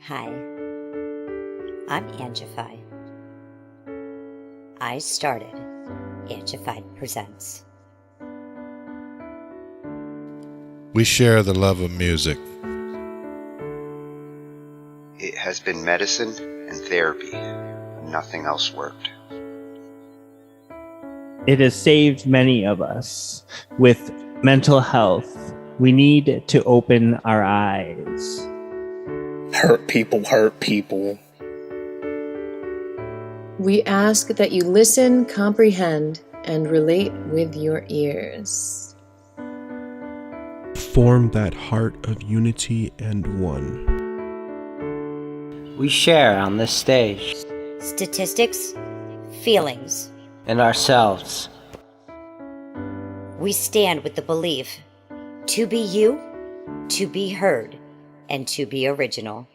Hi, I'm Angified. I started Angified Presents. We share the love of music. It has been medicine and therapy. Nothing else worked. It has saved many of us. With mental health, we need to open our eyes. Hurt people. We ask that you listen, comprehend, and relate with your ears. Form that heart of unity and one. We share on this stage. Statistics, feelings. And ourselves. We stand with the belief to be you, to be heard, and to be original.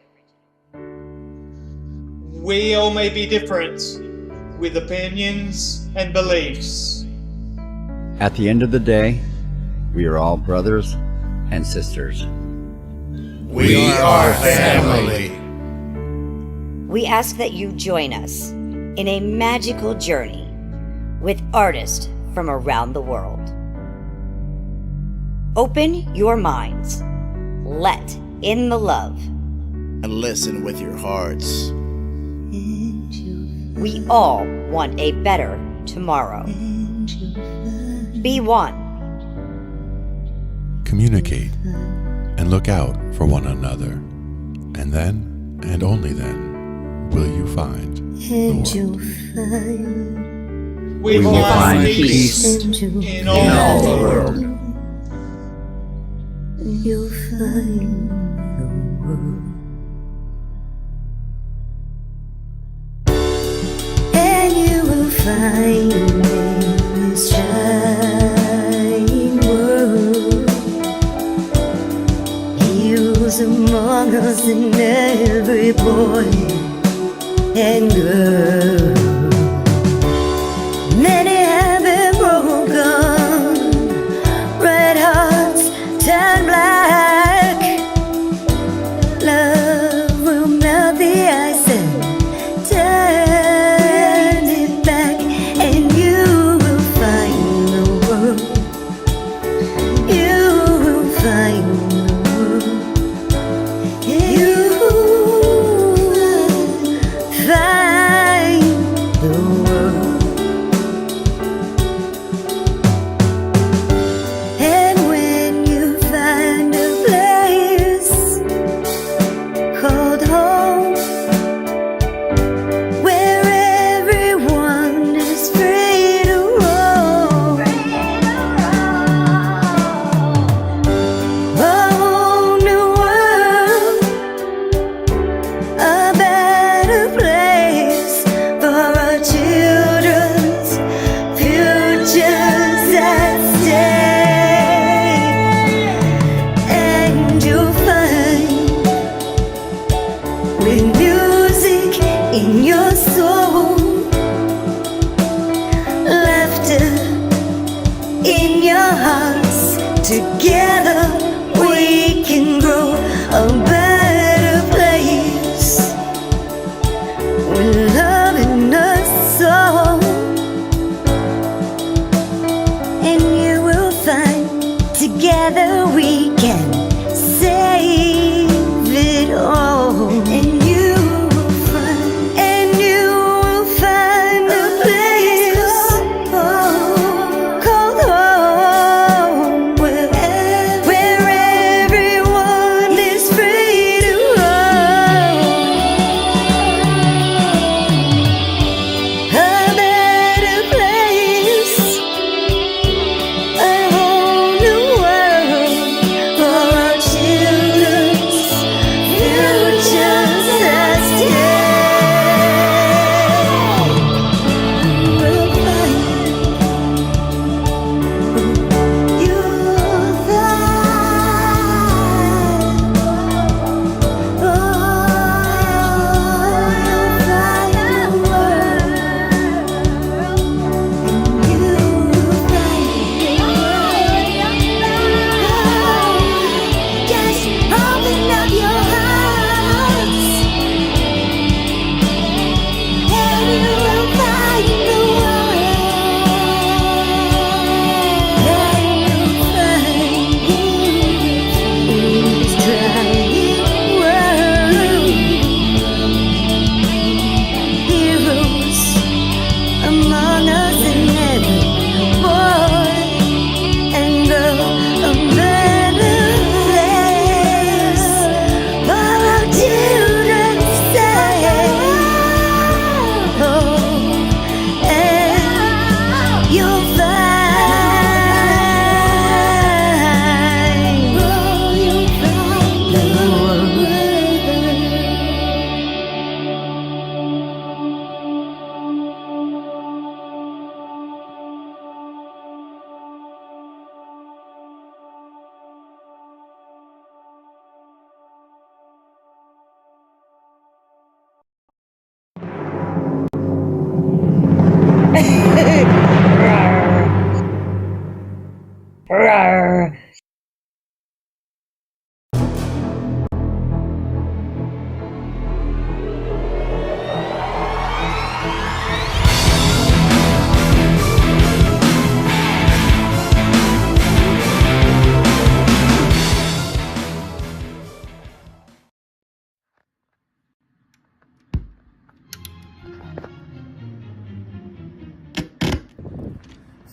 We all may be different, with opinions and beliefs. At the end of the day, we are all brothers and sisters. We are family. We ask that you join us in a magical journey with artists from around the world. Open your minds, let in the love, and listen with your hearts. We all want a better tomorrow. Be one. Communicate and look out for one another. And then, and only then, will you find the world. We will find peace in all the world. You'll find the world. And you will find in this shining world. He was among us in every boy and girl. Many have been broken, red hearts turn black. Love will melt the ice and turn it back, and you will find the world. You will find the world. You will find the world. In your soul, laughter in your hearts. Together we can grow a better place with love in our soul. And you will find together we can save it all. And you for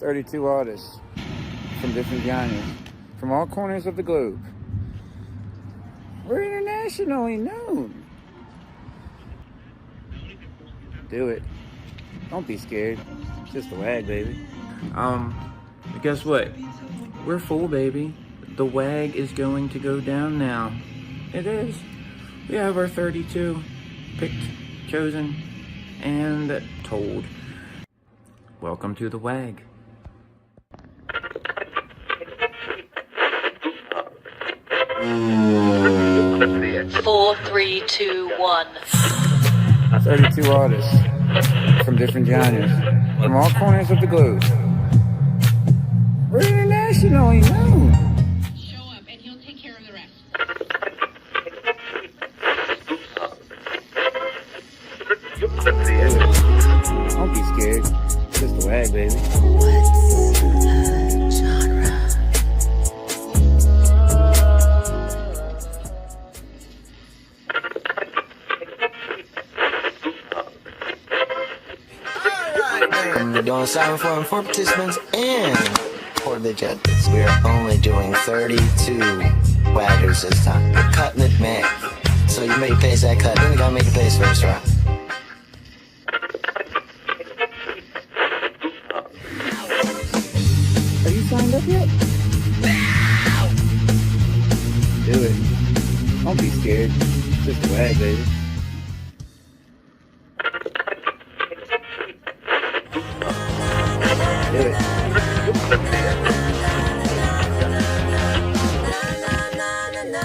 32 artists from different genres, from all corners of the globe. We're internationally known. Do it. Don't be scared. It's just a WAG, baby. Guess what? We're full, baby. The WAG is going to go down now. It is. We have our 32 picked, chosen, and told. Welcome to the WAG. Four, three, two, one. 32 artists from different genres, from all corners of the globe. We're internationally known. Show up and he'll take care of the rest. Don't be scared. It's just a WAG, baby. We're doing silent form for participants and for the judges. We are only doing 32 waggers this time. We're cutting it back. So you make a pace that cut, then you gotta make a pace first, right? Are you signed up yet? Do it. Don't be scared. It's just a WAG, baby. Do it.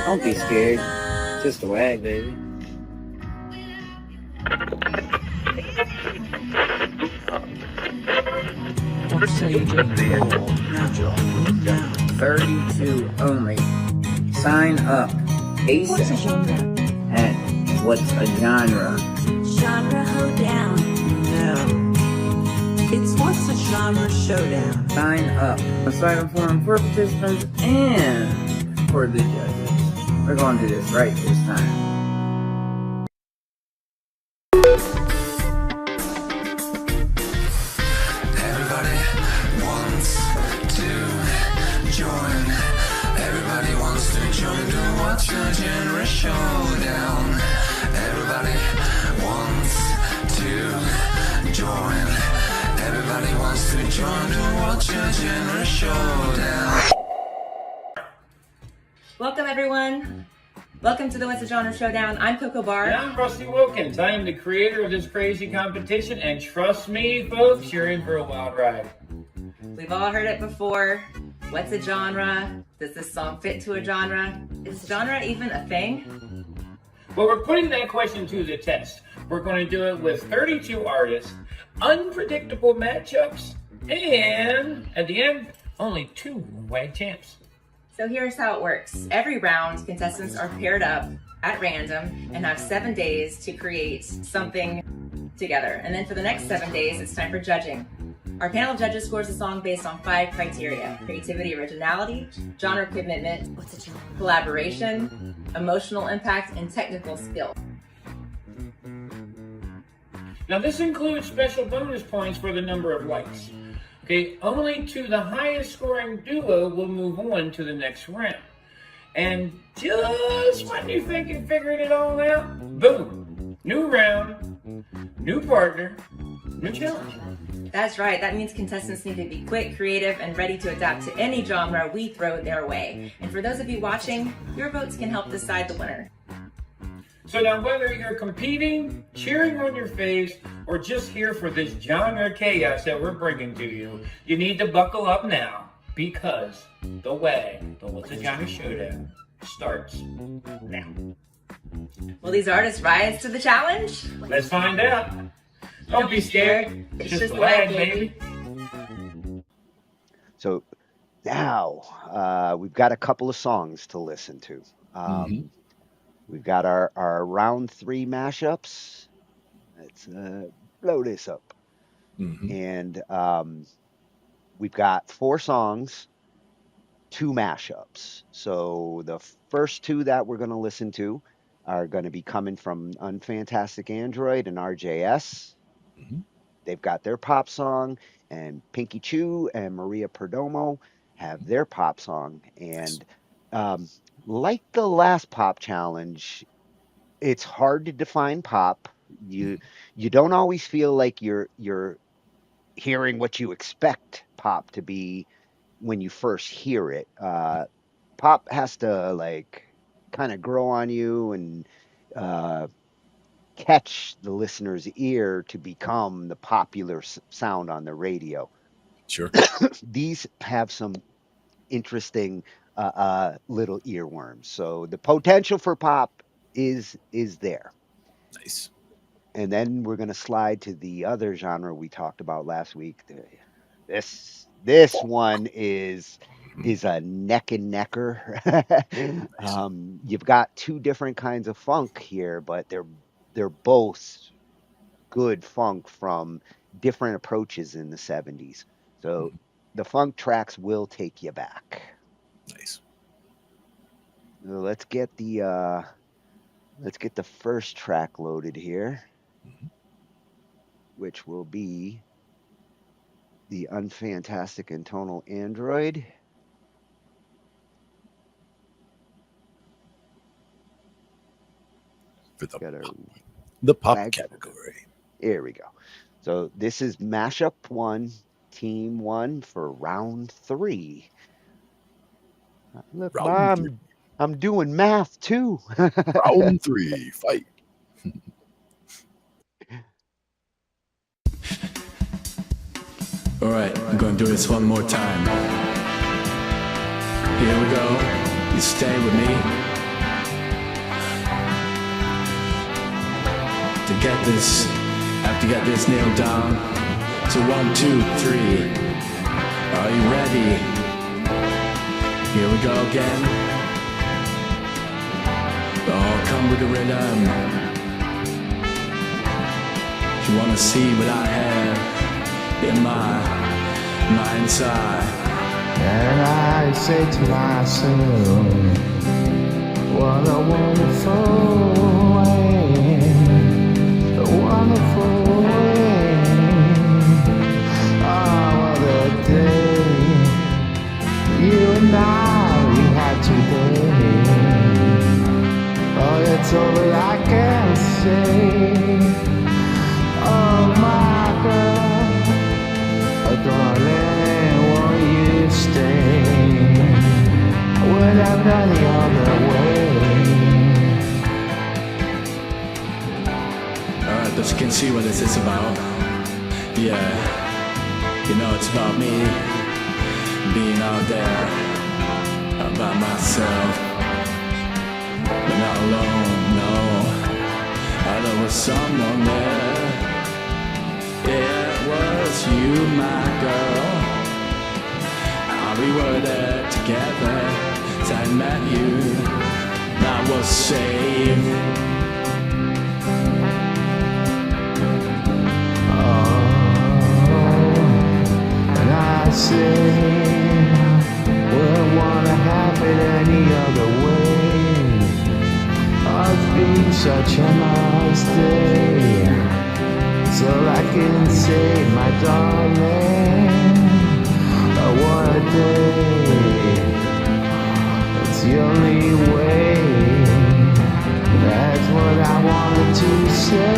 Don't be scared. It's just a WAG, baby. Don't say you just 32 only. Sign up ASAP at What's a Genre? Genre hoedown. No. It's What's a Genre Showdown. Sign up. A silent forum for participants and for the judges. We're going to do this right this time. Everybody wants to join. Everybody wants to join the What's a Genre Showdown. Everybody wants to join. Everybody wants to join the What's a Genre Showdown. Welcome, everyone. Welcome to the What's a Genre Showdown. I'm Coco Barr. And I'm Rusty Wilkins. I am the creator of this crazy competition, and trust me, folks, you're in for a wild ride. We've all heard it before. What's a genre? Does this song fit to a genre? Is genre even a thing? Well, we're putting that question to the test. We're going to do it with 32 artists, unpredictable matchups, and at the end, only 2 WAG champs. So here's how it works. Every round, contestants are paired up at random and have 7 days to create something together. And then for the next 7 days, it's time for judging. Our panel of judges scores a song based on 5 criteria: creativity, originality, genre commitment, collaboration, emotional impact, and technical skill. Now, this includes special bonus points for the number of likes. Okay, only to the highest scoring duo will move on to the next round. And just when you think you figured it all out, boom, new round, new partner, new challenge. That's right. That means contestants need to be quick, creative, and ready to adapt to any genre we throw their way. And for those of you watching, your votes can help decide the winner. So now whether you're competing, cheering on your face, or just here for this genre chaos that we're bringing to you, you need to buckle up now, because the WAG, the What's a Genre Showdown, starts now. Will these artists rise to the challenge? Let's find out. Don't be scared. It's just WAG, baby. So now we've got a couple of songs to listen to. We've got our round 3 mashups. Let's blow this up. And we've got 4 songs, 2 mashups. So the first 2 that we're going to listen to are going to be coming from Unfantastic Android and RJS. They've got their pop song, and Pinky Chew and Maria Perdomo have their pop song. And um, like the last pop challenge, it's hard to define pop. You don't always feel like you're hearing what you expect pop to be when you first hear it. Pop has to like kind of grow on you and uh, catch the listener's ear to become the popular sound on the radio. Sure. These have some interesting little earworms. So the potential for pop is there. Nice. And then we're going to slide to the other genre we talked about last week. This one is a neck and necker. You've got two different kinds of funk here, but they're both good funk from different approaches in the 70s. So the funk tracks will take you back. Nice. Let's get the first track loaded here, which will be the Unfantastic and Tonal Android. For the pop WAG. category. Here we go. So this is Mashup 1, Team 1 for round 3. Look, I'm doing math too. Round 3, fight. All right, I'm going to do this one more time. Here we go. You stay with me. To get this, I have to get this nailed down. So 1, 2, 3. Are you ready? Here we go again. Oh, come with the rhythm. If you wanna see what I have in my inside. And I say to myself, what a wonderful way, a wonderful way. Oh, what a day you and I we had today. Oh, that's all that I can say. Oh, my girl. Darling, won't you stay? Would have gone the other way. Alright, but you can see what this is about. Yeah, you know it's about me being out there, all by myself, but not alone, no. There was someone there. It was you, my girl. We were there together. As I met you, I was safe. And I say, wouldn't wanna have it any other way. It's been such a nice day. So I can say, my darling, what a day. It's the only way. That's what I wanted to say.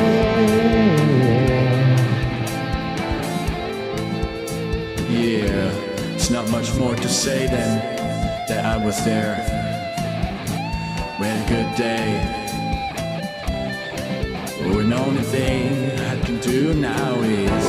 Yeah, it's not much more to say than that I was there. We had a good day. Well, the only thing I can do now is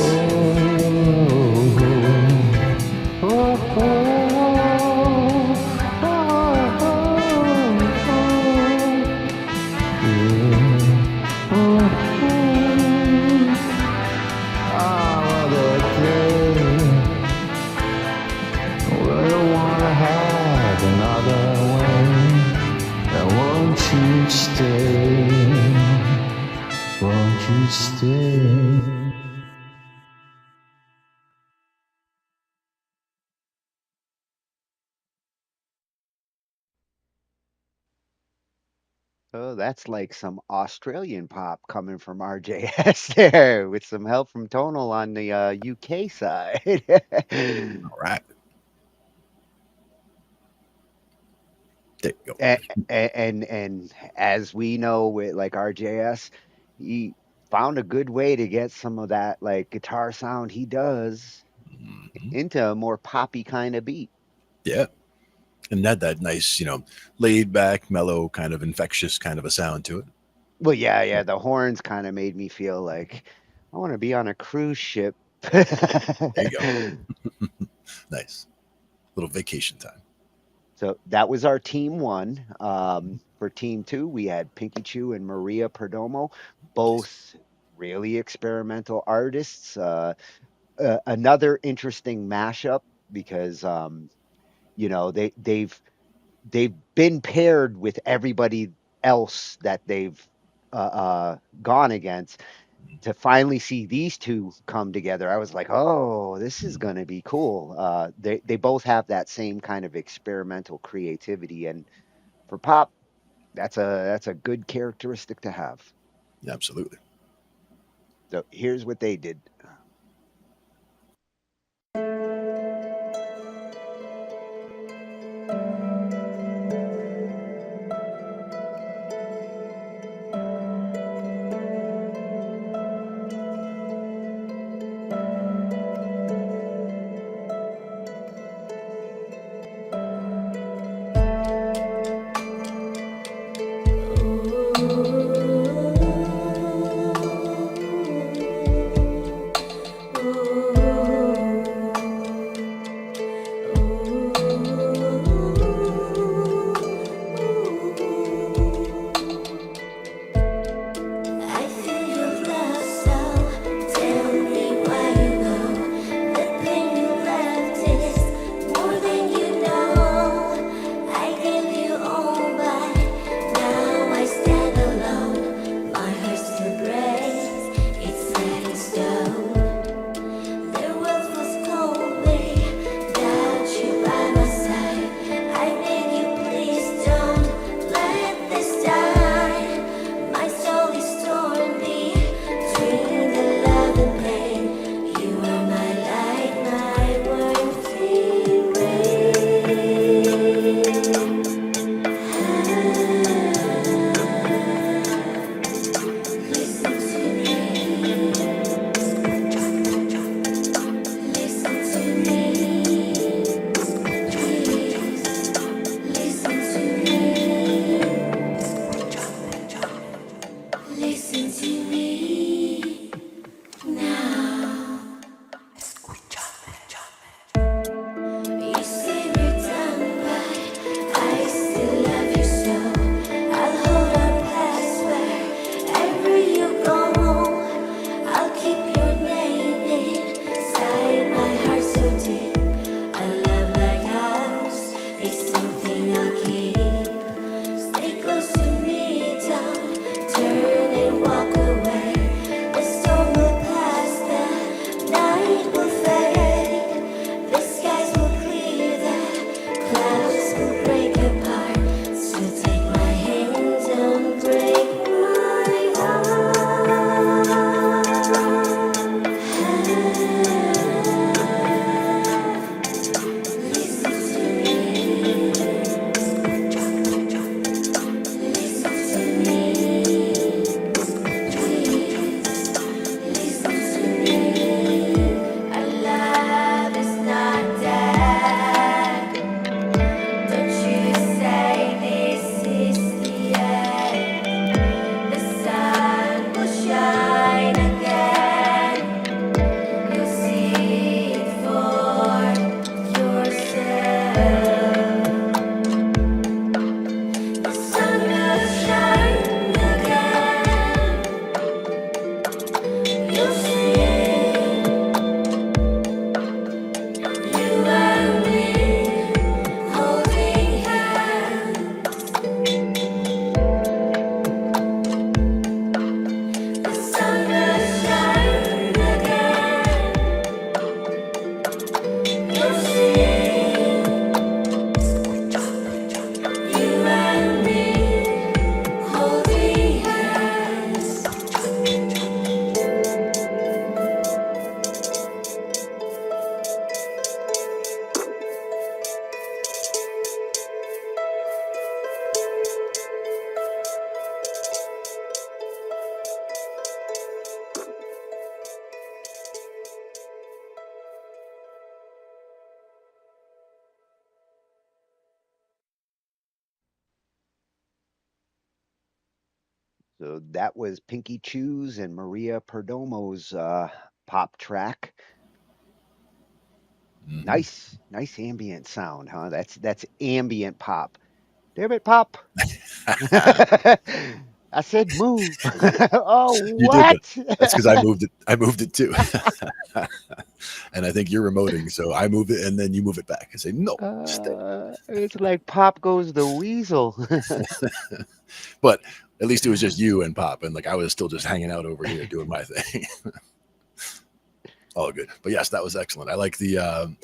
Oh, that's like some Australian pop coming from RJS there, with some help from Tonal on the UK side. All right. There you go. And as we know with like RJS, he found a good way to get some of that like guitar sound he does into a more poppy kind of beat. Yeah. And that nice, laid back, mellow, kind of infectious kind of a sound to it. Well, yeah, the horns kind of made me feel like I want to be on a cruise ship. There you go. Nice. Little vacation time. So that was our team one. For team two, we had Pinky Chew and Maria Perdomo, both really experimental artists. Another interesting mashup because they've been paired with everybody else that they've gone against. To finally see these two come together, I was like, "Oh, this is going to be cool." They both have that same kind of experimental creativity, and for pop, that's a good characteristic to have. Absolutely. So here's what they did. So that was Pinky Chew's and Maria Perdomo's pop track. Nice ambient sound, huh? That's ambient pop. Damn it, pop. I said move. Oh, You did, but what? that's because I moved it. I moved it too. And I think you're remoting, so I move it and then you move it back and say, no, stay. It's like Pop Goes the Weasel. But at least it was just you and Pop, and like I was still just hanging out over here doing my thing. All good. But yes, that was excellent. I like the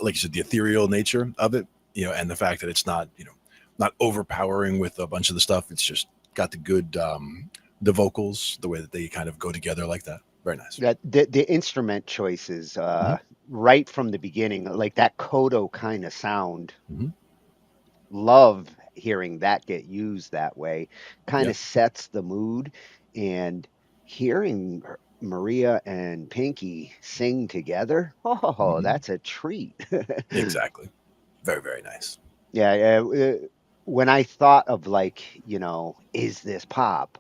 like you said, the ethereal nature of it, and the fact that it's not, not overpowering with a bunch of the stuff. It's just got the good the vocals, the way that they kind of go together like that. Very nice. The instrument choices right from the beginning, like that Kodo kind of sound. Love hearing that get used that way. Kind of sets the mood, and hearing Maria and Pinky sing together, that's a treat. Exactly. Very, very nice. Yeah, when I thought of like, is this pop?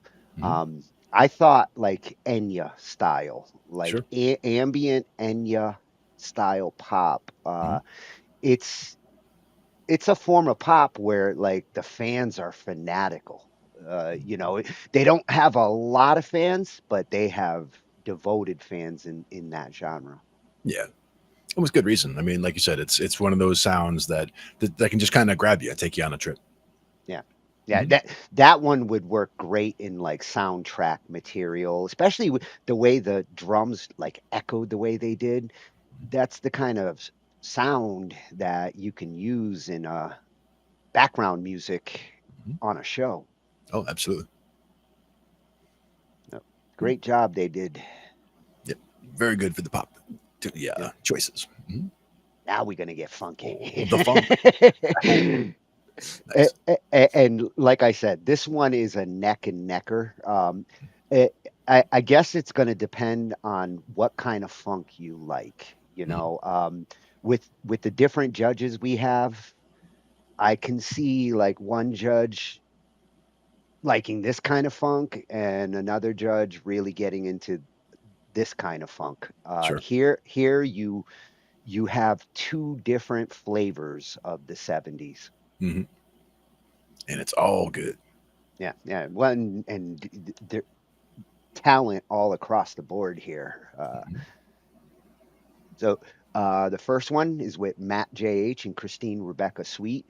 I thought like Enya style, like Sure. Ambient Enya style pop. It's a form of pop where like the fans are fanatical. They don't have a lot of fans, but they have devoted fans in that genre. Yeah. It was good reason. I mean, like you said, it's one of those sounds that can just kind of grab you and take you on a trip. Yeah, that one would work great in like soundtrack material, especially with the way the drums like echoed the way they did. That's the kind of sound that you can use in background music on a show. Oh, absolutely. Great job they did. Yep. Very good for the pop choices. Now we're gonna get funky. The funk. Nice. And like I said, this one is a neck and necker. I guess it's going to depend on what kind of funk you like. With the different judges we have, I can see like one judge liking this kind of funk and another judge really getting into this kind of funk. Sure. Here you have two different flavors of the 70s. And it's all good. Yeah. One and the talent all across the board here. So the first one is with Matt J.H. and Christine Rebecca Sweet.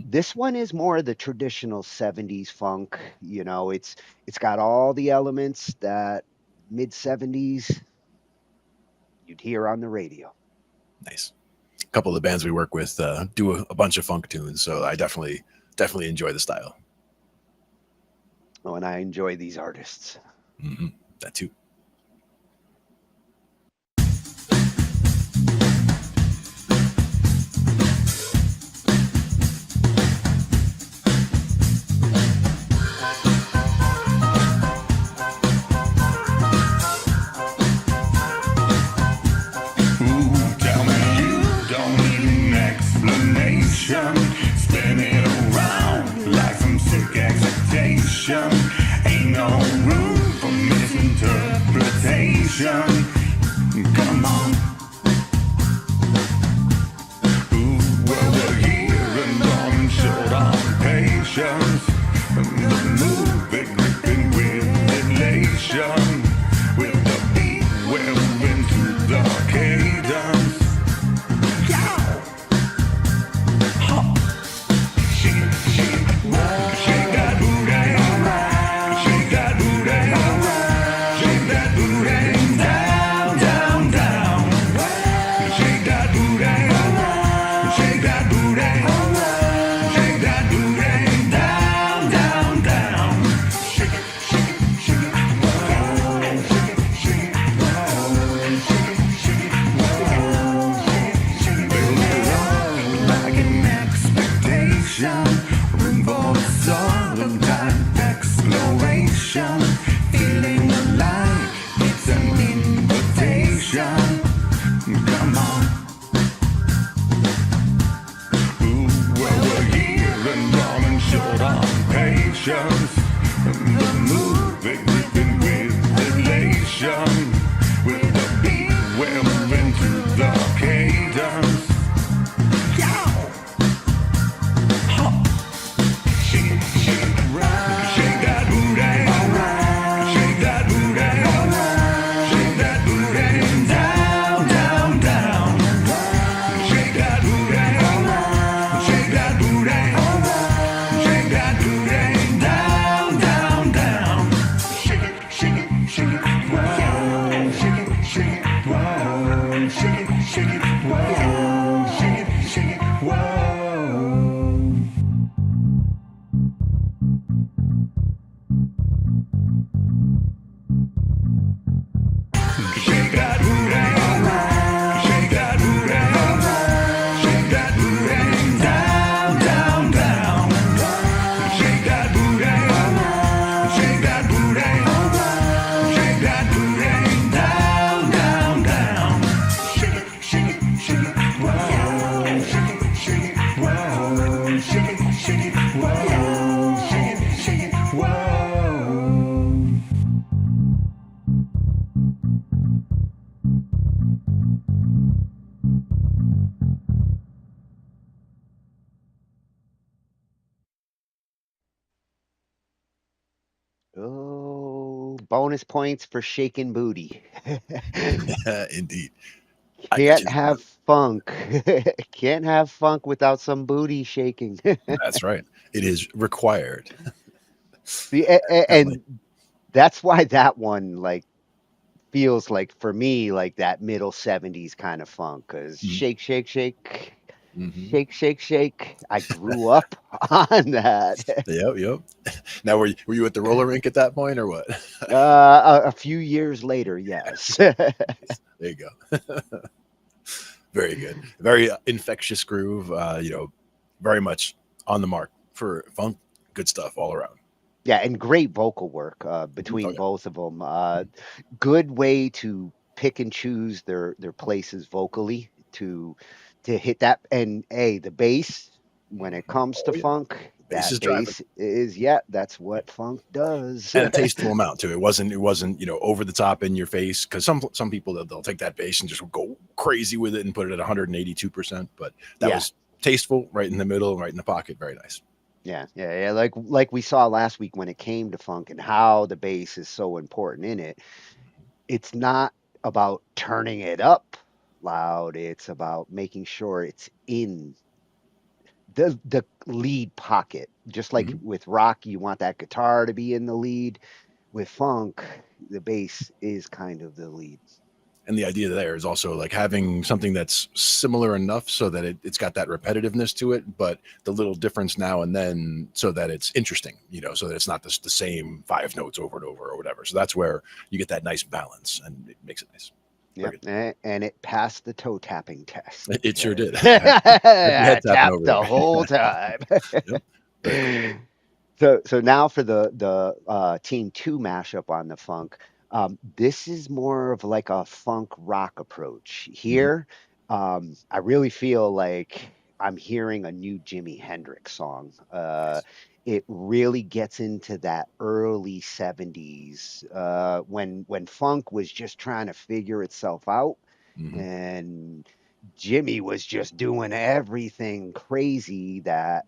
This one is more the traditional 70s funk. It's got all the elements that mid 70s you'd hear on the radio. Nice. A couple of the bands we work with do a bunch of funk tunes, so I definitely enjoy the style. Oh, and I enjoy these artists. That too. Spinning around like some sick excitation. Ain't no room for misinterpretation. Come on. Well, we're here and on showdown patience. The movie gripping with elation. With the beat well into the cadence. Room for sudden time exploration. Feeling alive, it's an invitation. Come on. Well, we're here and running short on patience. The mood shake that booty down, down, down. Shake it, shake it, shake it, whoa. Shake it, shake it, whoa. Shake it, shake it, whoa. Shake it, shake it, whoa. Shake that booty, shake that booty, shake that booty down, down, down. Shake that booty, shake that booty, shake that booty down, down, down. Shake it, shake it, shake it, whoa. Shake it, shake it, whoa. Shake it, shake it, whoa. Shake it, shake it, whoa. Oh, bonus points for shaking booty. Indeed. I get Can't you. have funk. Can't have funk without some booty shaking. That's right. It is required. See, Definitely. and that's why that one like feels like for me like that middle 70s kind of funk because shake, shake, shake, shake, shake, shake. I grew up on that. Yep. Now, were you at the roller rink at that point or what? A few years later, yes. There you go. Very good. Very infectious groove. Very much on the mark for funk. Good stuff all around. Yeah, and great vocal work between both of them. Good way to pick and choose their places vocally to hit that. And the bass when it comes to funk, Bass is that driving. bass is that's what funk does. And a tasteful amount too. It wasn't over the top in your face because some people they'll take that bass and just go crazy with it and put it at 182%. But that was tasteful, right in the middle, right in the pocket. Very nice. Yeah. Like we saw last week when it came to funk and how the bass is so important in it. It's not about turning it up loud. It's about making sure it's in the lead pocket. Just like with rock, you want that guitar to be in the lead. With funk, the bass is kind of the lead. And the idea there is also like having something that's similar enough so that it's got that repetitiveness to it, but the little difference now and then so that it's interesting, so that it's not the same 5 notes over and over or whatever. So that's where you get that nice balance and it makes it nice. Yeah, and it passed the toe tapping test. It sure did. I tapped the whole time. So now for the Team 2 mashup on the funk. This is more of like a funk rock approach. Here, I really feel like I'm hearing a new Jimi Hendrix song. It really gets into that early 70s when funk was just trying to figure itself out. And Jimmy was just doing everything crazy that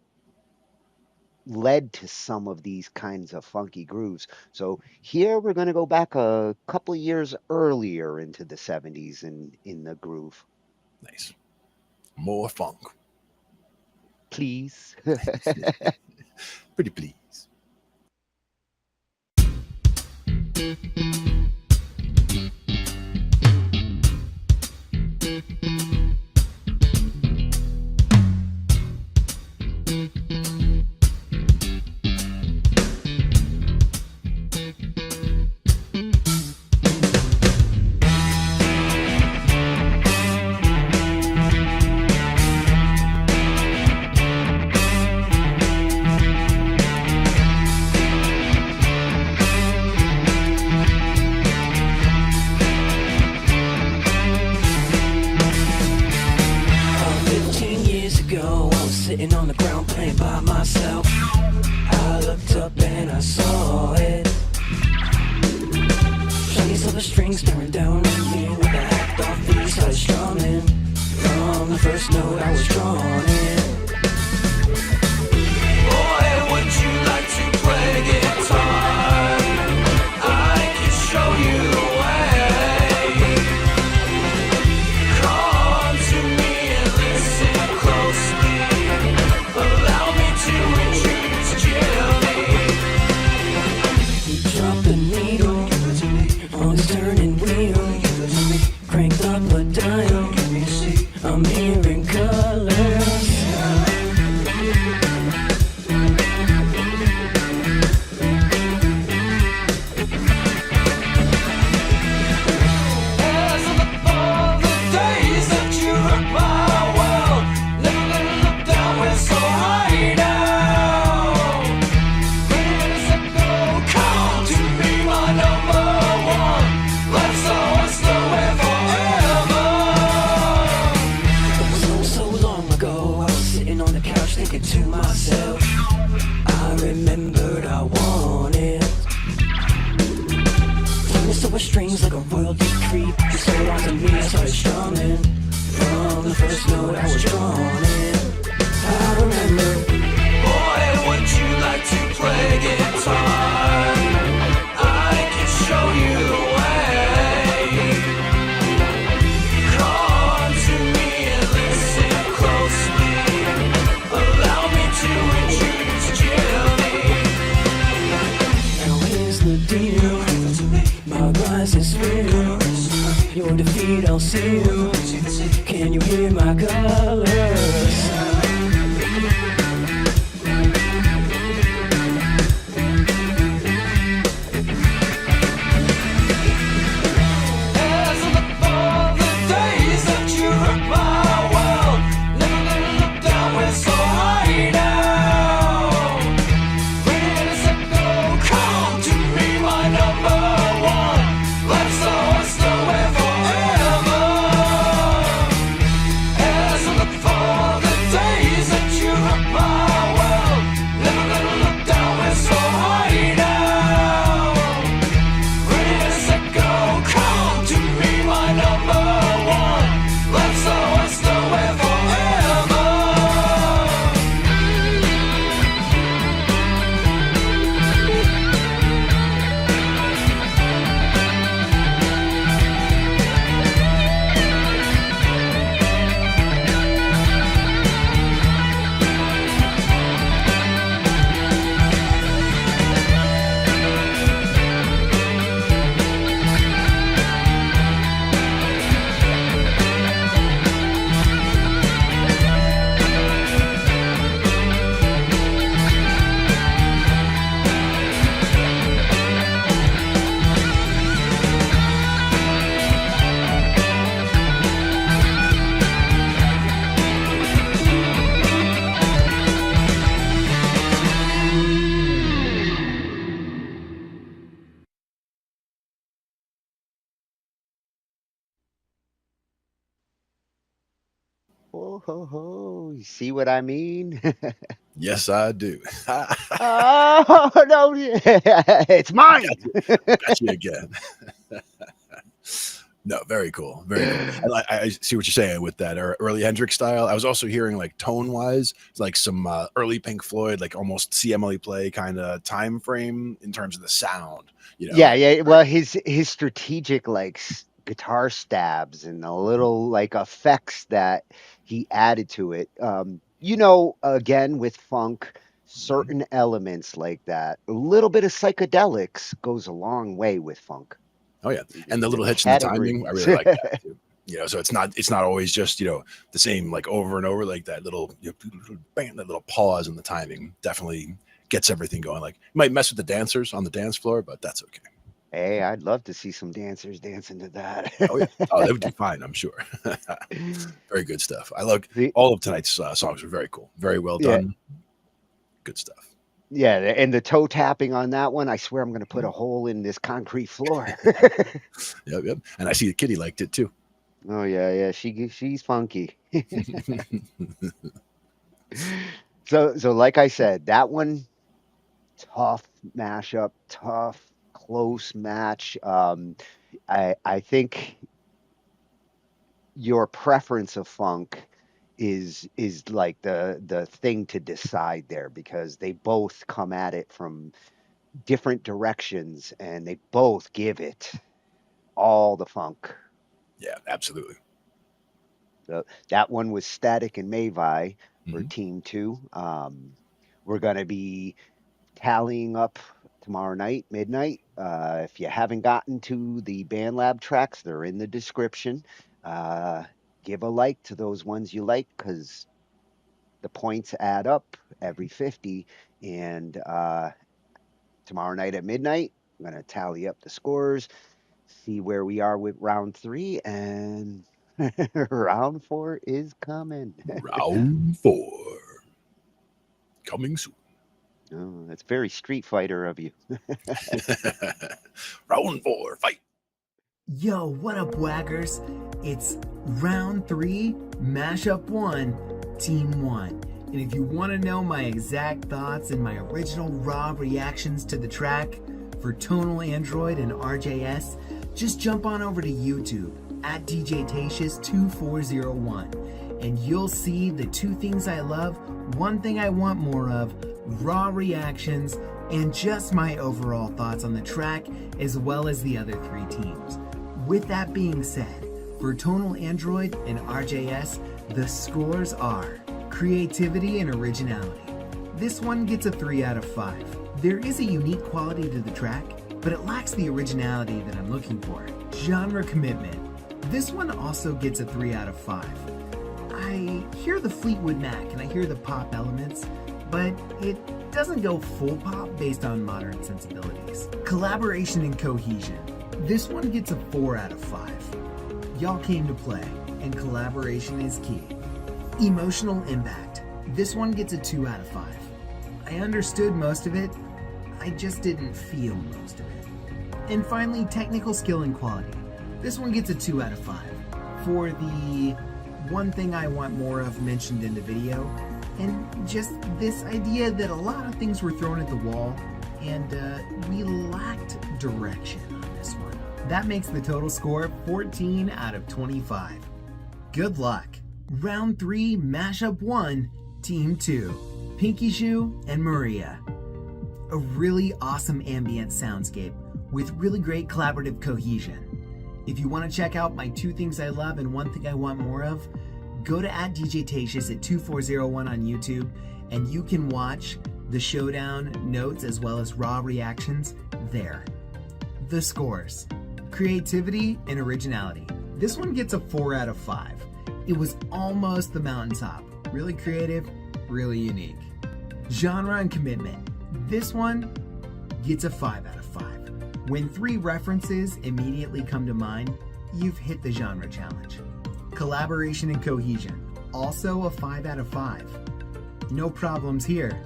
led to some of these kinds of funky grooves. So here we're going to go back a couple of years earlier into the 70s in the groove. Nice. More funk. Please. Pretty please. Sitting on the ground playing by myself, I looked up and I saw it. Playing silver strings staring down at me with a hacked off beat, started strumming. From the first note I was drawn in. Boy, would you like to play guitar? I can show you the way. Come to me and listen closely. Allow me to introduce you. defeat all sin. Can you hear my colors? Oh ho ho! You see what I mean? Yes, I do. Oh no! It's mine. Got you again. No, very cool. Very cool. I see what you're saying with that early Hendrix style. I was also hearing like tone wise, like some early Pink Floyd, like almost CMLE play kind of time frame in terms of the sound. You know? Yeah, yeah. Well, his strategic guitar stabs and the little like effects that he added to it. Again with funk, certain elements like that, a little bit of psychedelics goes a long way with funk. Oh yeah, and the little hits in the timing, I really like that too. So it's not always just the same like over and over, like that little bang, that little pause in the timing definitely gets everything going. Like you might mess with the dancers on the dance floor, but that's okay. Hey, I'd love to see some dancers dancing to that. Oh yeah, they would do fine, I'm sure. Very good stuff. I love all of tonight's songs are very cool, very well done. Good stuff. Yeah, and the toe tapping on that one, I swear I'm going to put a hole in this concrete floor. Yep. And I see the kitty liked it too. Oh yeah, she's funky. So like I said, that one, tough mashup, tough, close match. I think your preference of funk is like the thing to decide there, because they both come at it from different directions and they both give it all the funk. Yeah, absolutely. So that one was Static and Mavi for Team 2. We're going to be tallying up tomorrow night, midnight. If you haven't gotten to the BandLab tracks, they're in the description. Give a like to those ones you like, because the points add up every 50. And tomorrow night at midnight, I'm going to tally up the scores, see where we are with round 3, and round 4 is coming. Round 4 coming soon. Oh, that's very Street Fighter of you. Round 4, fight. Yo, what up, Waggers? It's round 3, mashup 1, team 1. And if you want to know my exact thoughts and my original raw reactions to the track for Tonal Android and RJS, just jump on over to YouTube at DJ Tatius 2401 and you'll see the 2 things I love, 1 thing I want more of, raw reactions, and just my overall thoughts on the track, as well as the other 3 teams. With that being said, for Tonal Android and RJS, the scores are creativity and originality. This one gets a 3 out of 5. There is a unique quality to the track, but it lacks the originality that I'm looking for. Genre commitment. This one also gets a 3 out of 5. I hear the Fleetwood Mac and I hear the pop elements, but it doesn't go full pop based on modern sensibilities. Collaboration and cohesion. This one gets a 4 out of 5. Y'all came to play, and collaboration is key. Emotional impact. This one gets a 2 out of 5. I understood most of it, I just didn't feel most of it. And finally, technical skill and quality. This one gets a 2 out of 5. For the one thing I want more of mentioned in the video, and just this idea that a lot of things were thrown at the wall, and we lacked direction on this one. That makes the total score 14 out of 25. Good luck. Round 3, Mashup 1, Team 2, Pinky Shoe and Maria. A really awesome ambient soundscape with really great collaborative cohesion. If you want to check out my 2 things I love and 1 thing I want more of, go to @DJTatius at 2401 on YouTube, and you can watch the showdown notes as well as raw reactions there. The scores. Creativity and originality. This one gets a 4 out of 5. It was almost the mountaintop. Really creative, really unique. Genre and commitment. This one gets a 5 out of 5. When 3 references immediately come to mind, you've hit the genre challenge. Collaboration and cohesion. Also a 5 out of 5. No problems here.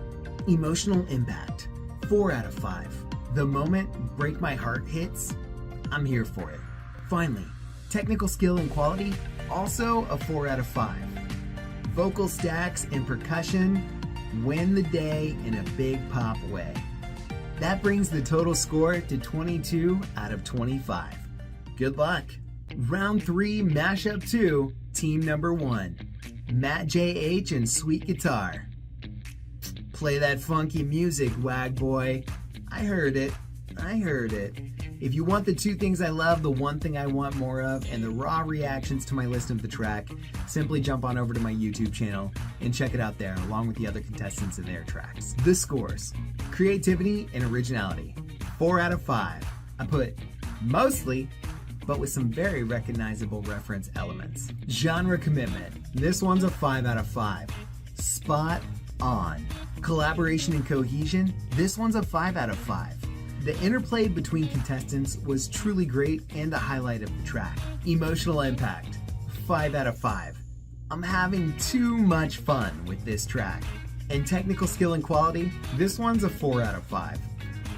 Emotional impact. 4 out of 5. The moment Break My Heart hits, I'm here for it. Finally, technical skill and quality, also a 4 out of 5. Vocal stacks and percussion win the day in a big pop way. That brings the total score to 22 out of 25. Good luck. Round 3, Mashup 2, Team Number 1, Matt J.H. and Sweet Guitar. Play that funky music, WAG boy. I heard it. If you want the 2 things I love, the 1 thing I want more of, and the raw reactions to my list of the track, simply jump on over to my YouTube channel and check it out there, along with the other contestants and their tracks. The scores. Creativity and originality. 4 out of 5. I put mostly, but with some very recognizable reference elements. Genre commitment. This one's a 5 out of 5. Spot on. Collaboration and cohesion. This one's a 5 out of 5. The interplay between contestants was truly great and a highlight of the track. Emotional impact. 5 out of 5. I'm having too much fun with this track. And technical skill and quality. This one's a 4 out of 5.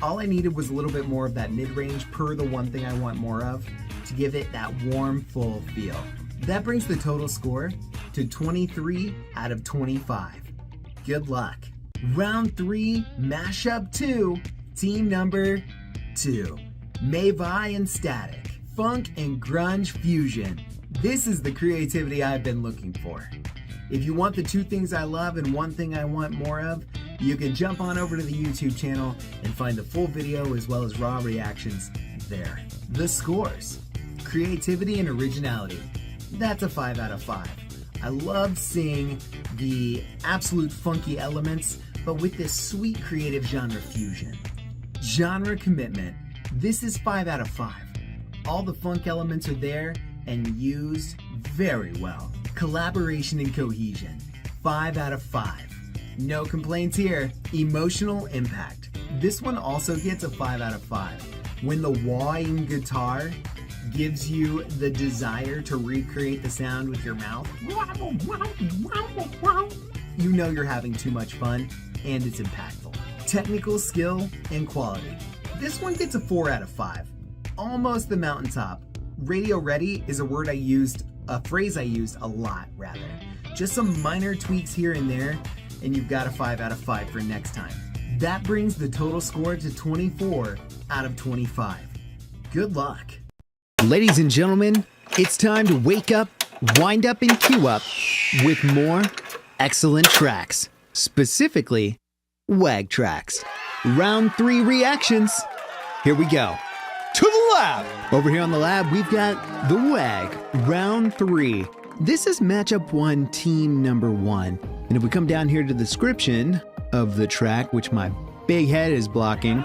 All I needed was a little bit more of that mid-range per the 1 thing I want more of to give it that warm, full feel. That brings the total score to 23 out of 25. Good luck. Round 3, Mashup 2, Team Number 2, Mavi and Static, Funk and Grunge Fusion. This is the creativity I've been looking for. If you want the 2 things I love and 1 thing I want more of, you can jump on over to the YouTube channel and find the full video as well as raw reactions there. The scores. Creativity and originality. That's a 5 out of 5. I love seeing the absolute funky elements, but with this sweet creative genre fusion. Genre commitment. This is 5 out of 5. All the funk elements are there and used very well. Collaboration and cohesion. 5 out of 5. No complaints here. Emotional impact. This one also gets a 5 out of 5. When the wahing guitar gives you the desire to recreate the sound with your mouth, you know you're having too much fun and it's impactful. Technical skill and quality. This one gets a 4 out of 5. Almost the mountaintop. Radio ready is a phrase I used a lot rather. Just some minor tweaks here and there, and you've got a 5 out of 5 for next time. That brings the total score to 24 out of 25. Good luck. Ladies and gentlemen, it's time to wake up, wind up, and queue up with more excellent tracks. Specifically, WAG tracks. Round 3 reactions. Here we go. To the lab! Over here on the lab, we've got the WAG. Round 3. This is Matchup 1, Team Number 1. And if we come down here to the description of the track, which my big head is blocking,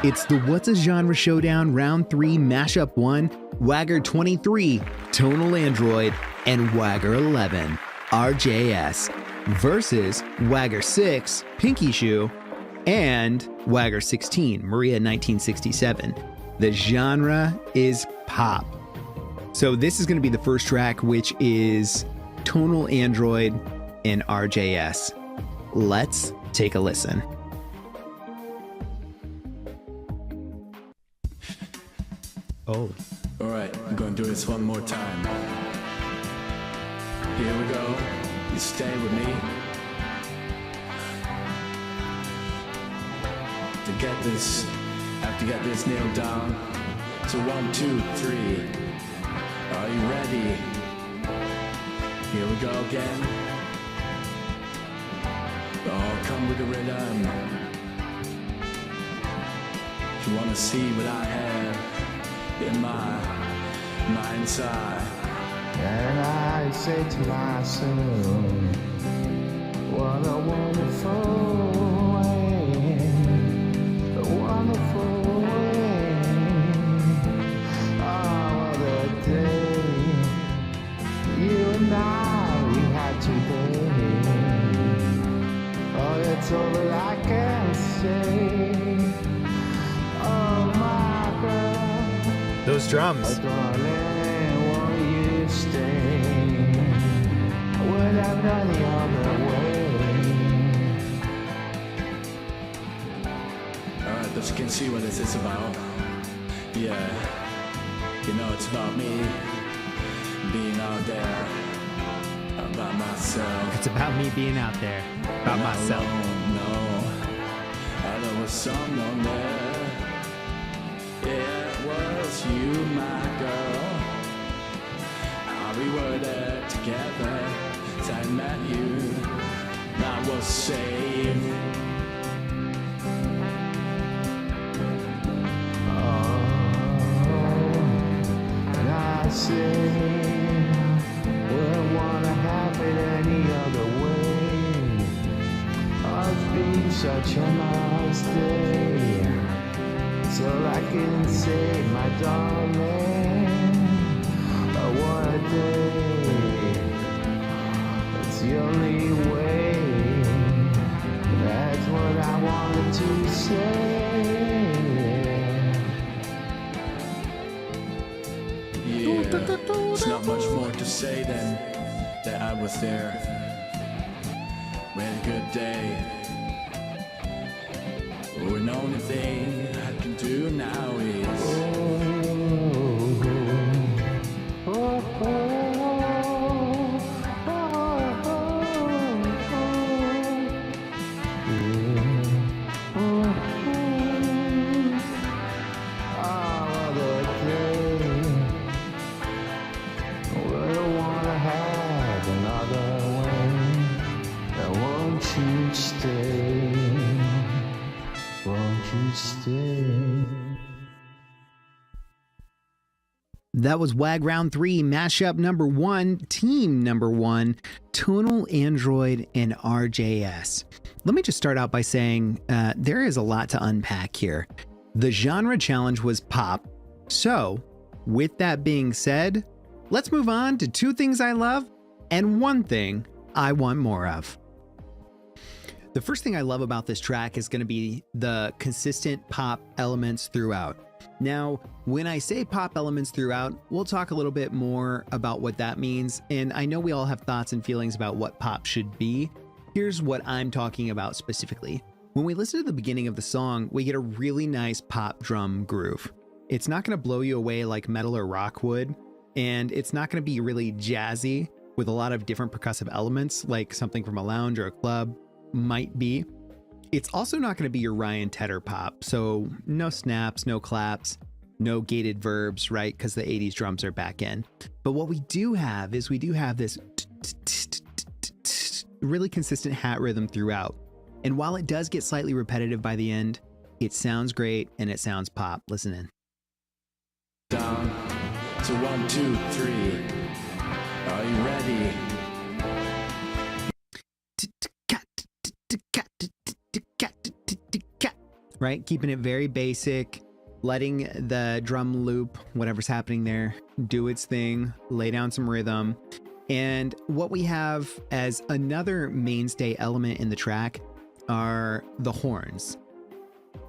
it's the What's a Genre Showdown Round 3 Mashup 1 Wagger 23, Tonal Android, and Wagger 11, RJS, versus Wagger 6, Pinky Shoe, and Wagger 16, Maria 1967. The genre is pop. So this is going to be the first track, which is Tonal Android and RJS. Let's take a listen. Oh. All right, I'm gonna do this one more time. Here we go. You stay with me. To get this, I have to get this nailed down. So 1, 2, 3. Are you ready? Here we go again. Oh, come with the rhythm. If you wanna see what I have in my inside. And I say to myself, what a wonderful way, a wonderful way. Oh, what a day, you and I, we had today. Oh, that's all that I can say. Oh, my girl. Those drums. Oh, darling, won't you stay? I would have done the other way. Alright, but you can see what this is about. Yeah, you know it's about me being out there by myself. It's about me being out there by myself. No, there was someone there. It was you, my girl. We were there together. As I met you, I was saved. And I say, wouldn't wanna have it any other way. It's been such a nice day. So I can say, my darling, oh, what a day. It's the only way. That's what I wanted to say. Yeah, there's not much more to say than that I was there. We had a good day. Oh, and the only thing I can do now is That was WAG Round 3, Mashup number 1, Team number 1, Tonal Android and RJS. Let me just start out by saying there is a lot to unpack here. The genre challenge was pop. So, with that being said, let's move on to 2 things I love and 1 thing I want more of. The first thing I love about this track is going to be the consistent pop elements throughout. Now, when I say pop elements throughout, we'll talk a little bit more about what that means, and I know we all have thoughts and feelings about what pop should be. Here's what I'm talking about specifically. When we listen to the beginning of the song, we get a really nice pop drum groove. It's not going to blow you away like metal or rock would, and it's not going to be really jazzy with a lot of different percussive elements like something from a lounge or a club might be. It's also not going to be your Ryan Tedder pop, so no snaps, no claps, no gated verbs, right? Because the 80s drums are back in. But what we do have is this really consistent hat rhythm throughout. And while it does get slightly repetitive by the end, it sounds great and it sounds pop. Listen in. Down to 1, 2, 3. Are you ready? Right? Keeping it very basic, letting the drum loop, whatever's happening there, do its thing, lay down some rhythm. And what we have as another mainstay element in the track are the horns.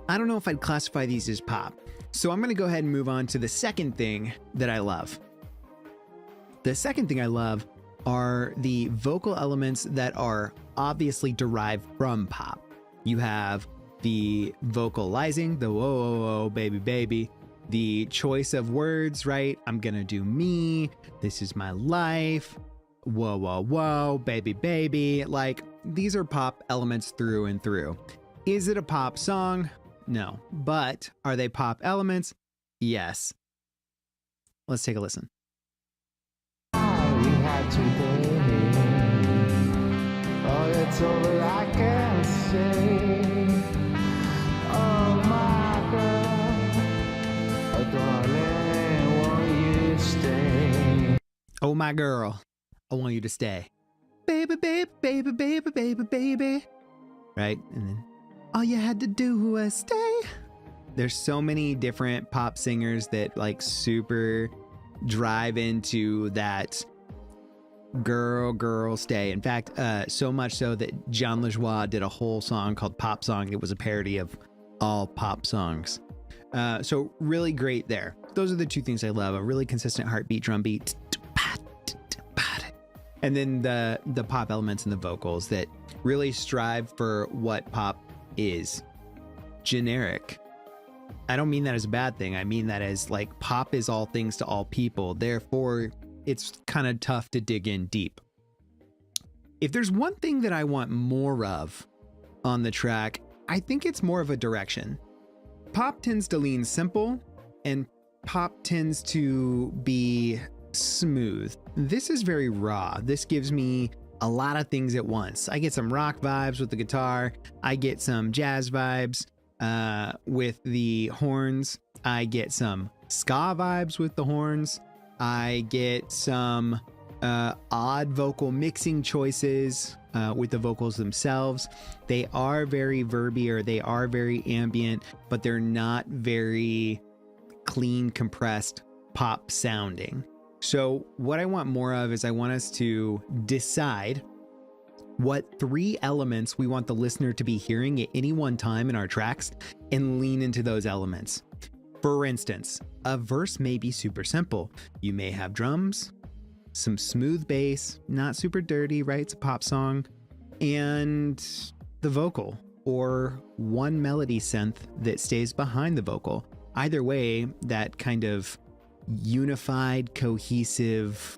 I don't know if I'd classify these as pop, so I'm going to go ahead and move on to the second thing that I love. The second thing I love are the vocal elements that are obviously derived from pop. You have the vocalizing, the whoa, whoa, whoa, baby, baby, the choice of words, right? I'm gonna do me, this is my life, whoa, whoa, whoa, baby, baby. Like, these are pop elements through and through. Is it a pop song? No. But are they pop elements? Yes. Let's take a listen. We had today. Oh, that's all I can say. Oh, my girl, oh, darling, won't you stay? Oh, my girl, I want you to stay. Baby, baby, baby, baby, baby, baby. Right? And then all you had to do was stay. There's so many different pop singers that like super drive into that girl stay. In fact, so much so that John LeJoie did a whole song called Pop Song. It was a parody of all pop songs. So really great there. Those are the two things I love. A really consistent heartbeat, drum beat. And then the pop elements and the vocals that really strive for what pop is. Generic. I don't mean that as a bad thing. I mean that as like pop is all things to all people. Therefore, it's kind of tough to dig in deep. If there's one thing that I want more of on the track, I think it's more of a direction. Pop tends to lean simple and pop tends to be smooth. This is very raw. This gives me a lot of things at once. I get some rock vibes with the guitar. I get some jazz vibes with the horns. I get some ska vibes with the horns. I get some odd vocal mixing choices with the vocals themselves. They are very verby, or they are very ambient, but they're not very clean, compressed pop sounding. So what I want more of is I want us to decide what 3 elements we want the listener to be hearing at any one time in our tracks and lean into those elements. For instance, a verse may be super simple. You may have drums, some smooth bass, not super dirty, right? It's a pop song, and the vocal, or one melody synth that stays behind the vocal. Either way, that kind of unified, cohesive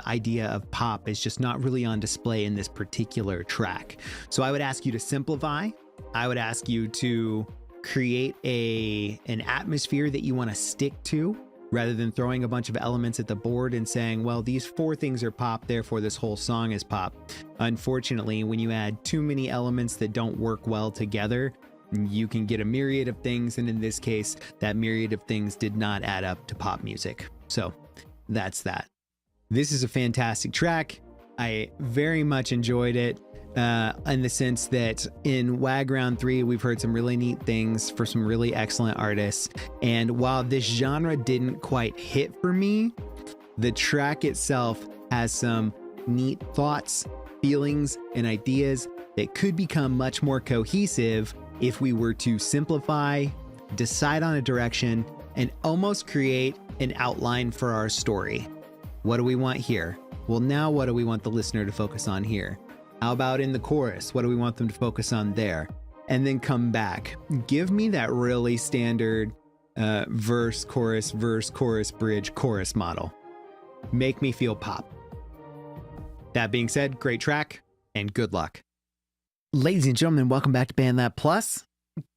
idea of pop is just not really on display in this particular track. So I would ask you to simplify. I would ask you to create an atmosphere that you want to stick to, rather than throwing a bunch of elements at the board and saying, well, these 4 things are pop, therefore this whole song is pop. Unfortunately, when you add too many elements that don't work well together, you can get a myriad of things, and in this case, that myriad of things did not add up to pop music. So that's that. This is a fantastic track. I very much enjoyed it in the sense that in WAG Round 3, we've heard some really neat things for some really excellent artists. And while this genre didn't quite hit for me, the track itself has some neat thoughts, feelings, and ideas that could become much more cohesive if we were to simplify, decide on a direction, and almost create an outline for our story. What do we want here? Well, now what do we want the listener to focus on here? How about in the chorus? What do we want them to focus on there? And then come back. Give me that really standard verse, chorus, bridge, chorus model. Make me feel pop. That being said, great track and good luck. Ladies and gentlemen, welcome back to Band Lab Plus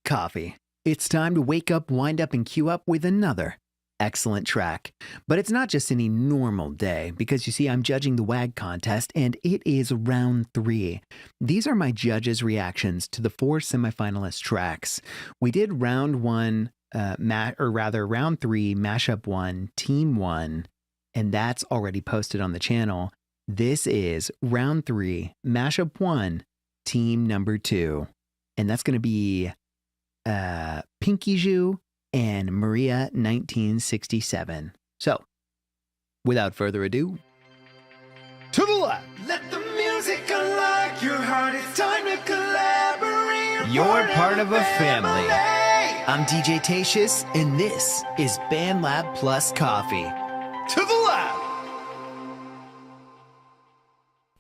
Coffee. It's time to wake up, wind up, and queue up with another excellent track. But it's not just any normal day, because you see, I'm judging the WAG contest, and it is round 3. These are my judges' reactions to the 4 semifinalist tracks. We did round 1, round 3, Mashup 1, Team 1, and that's already posted on the channel. This is round 3, Mashup 1, Team number 2. And that's going to be Pinky Ju and Maria 1967. So, without further ado, to the lab. Let the music unlock your heart. It's time to collaborate. You're part of a family. I'm DJ Tatius, and this is Band Lab Plus Coffee. To the lab.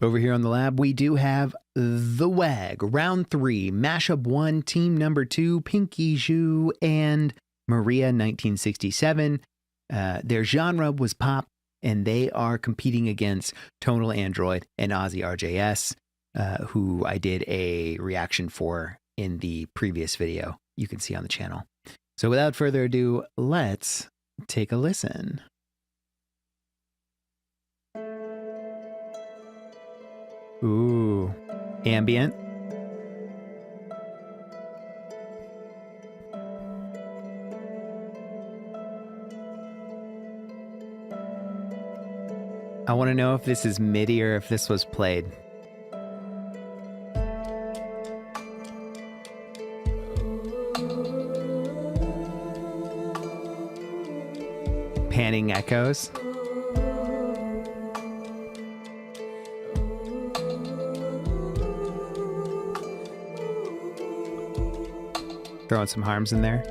Over here on the lab, we do have the WAG, round 3, Mashup 1, team number 2, Pinky Zhu, and Maria 1967. Their genre was pop, and they are competing against Tonal Android and Ozzy RJS, who I did a reaction for in the previous video you can see on the channel. So without further ado, let's take a listen. Ooh, ambient. I want to know if this is MIDI or if this was played. Panning echoes. Throwing some harms in there.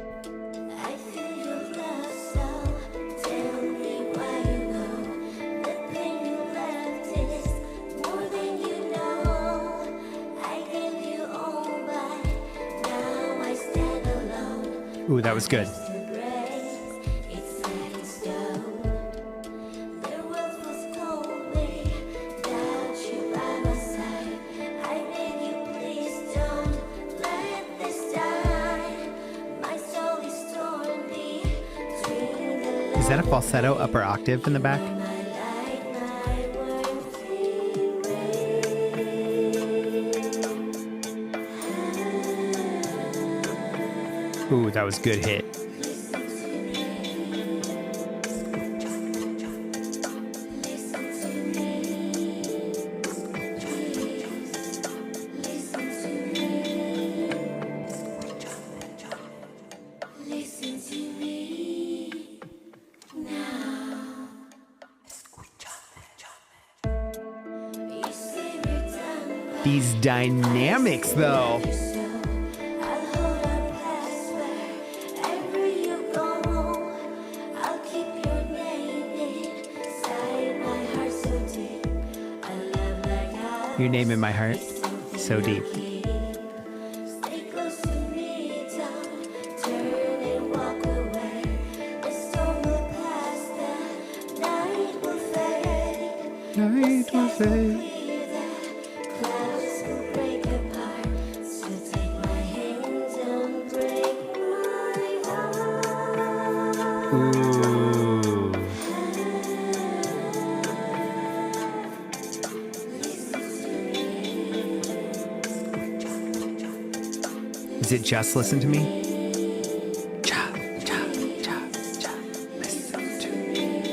Ooh, that was good. Is that a falsetto upper octave in the back? Ooh, that was good hit. These dynamics, though. Your name in my heart, so deep. Night will fade. Ooh. Is it just listen to me? Cha, cha, cha, cha, listen to me.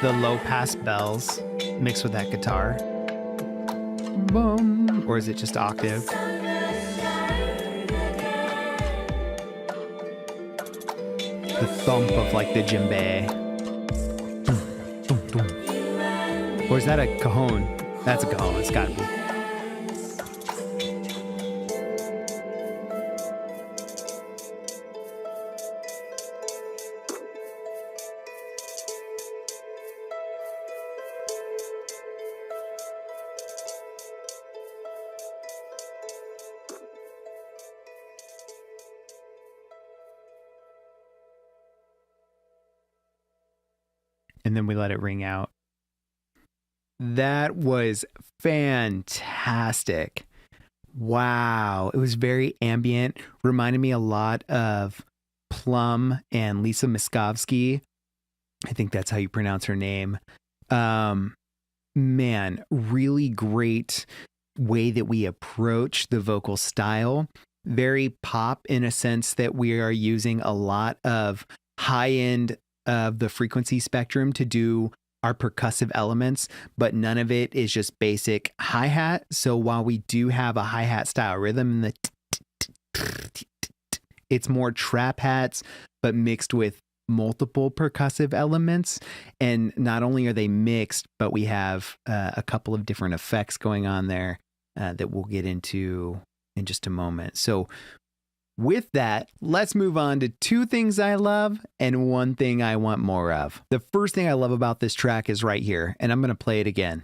The low pass bells mixed with that guitar. Boom. Or is it just octave? The thump of like the djembe. Or is that a cajon? That's a cajon, it's gotta be. And then we let it ring out. That was fantastic. Wow. It was very ambient. Reminded me a lot of Plum and Lisa Miskovsky. I think that's how you pronounce her name. Man, really great way that we approach the vocal style. Very pop in a sense that we are using a lot of high end of the frequency spectrum to do our percussive elements, but none of it is just basic hi-hat. So while we do have a hi-hat style rhythm in the it's more trap hats, but mixed with multiple percussive elements. And not only are they mixed, but we have a couple of different effects going on there that we'll get into in just a moment. So with that, let's move on to two things I love and one thing I want more of. The first thing I love about this track is right here, and I'm going to play it again.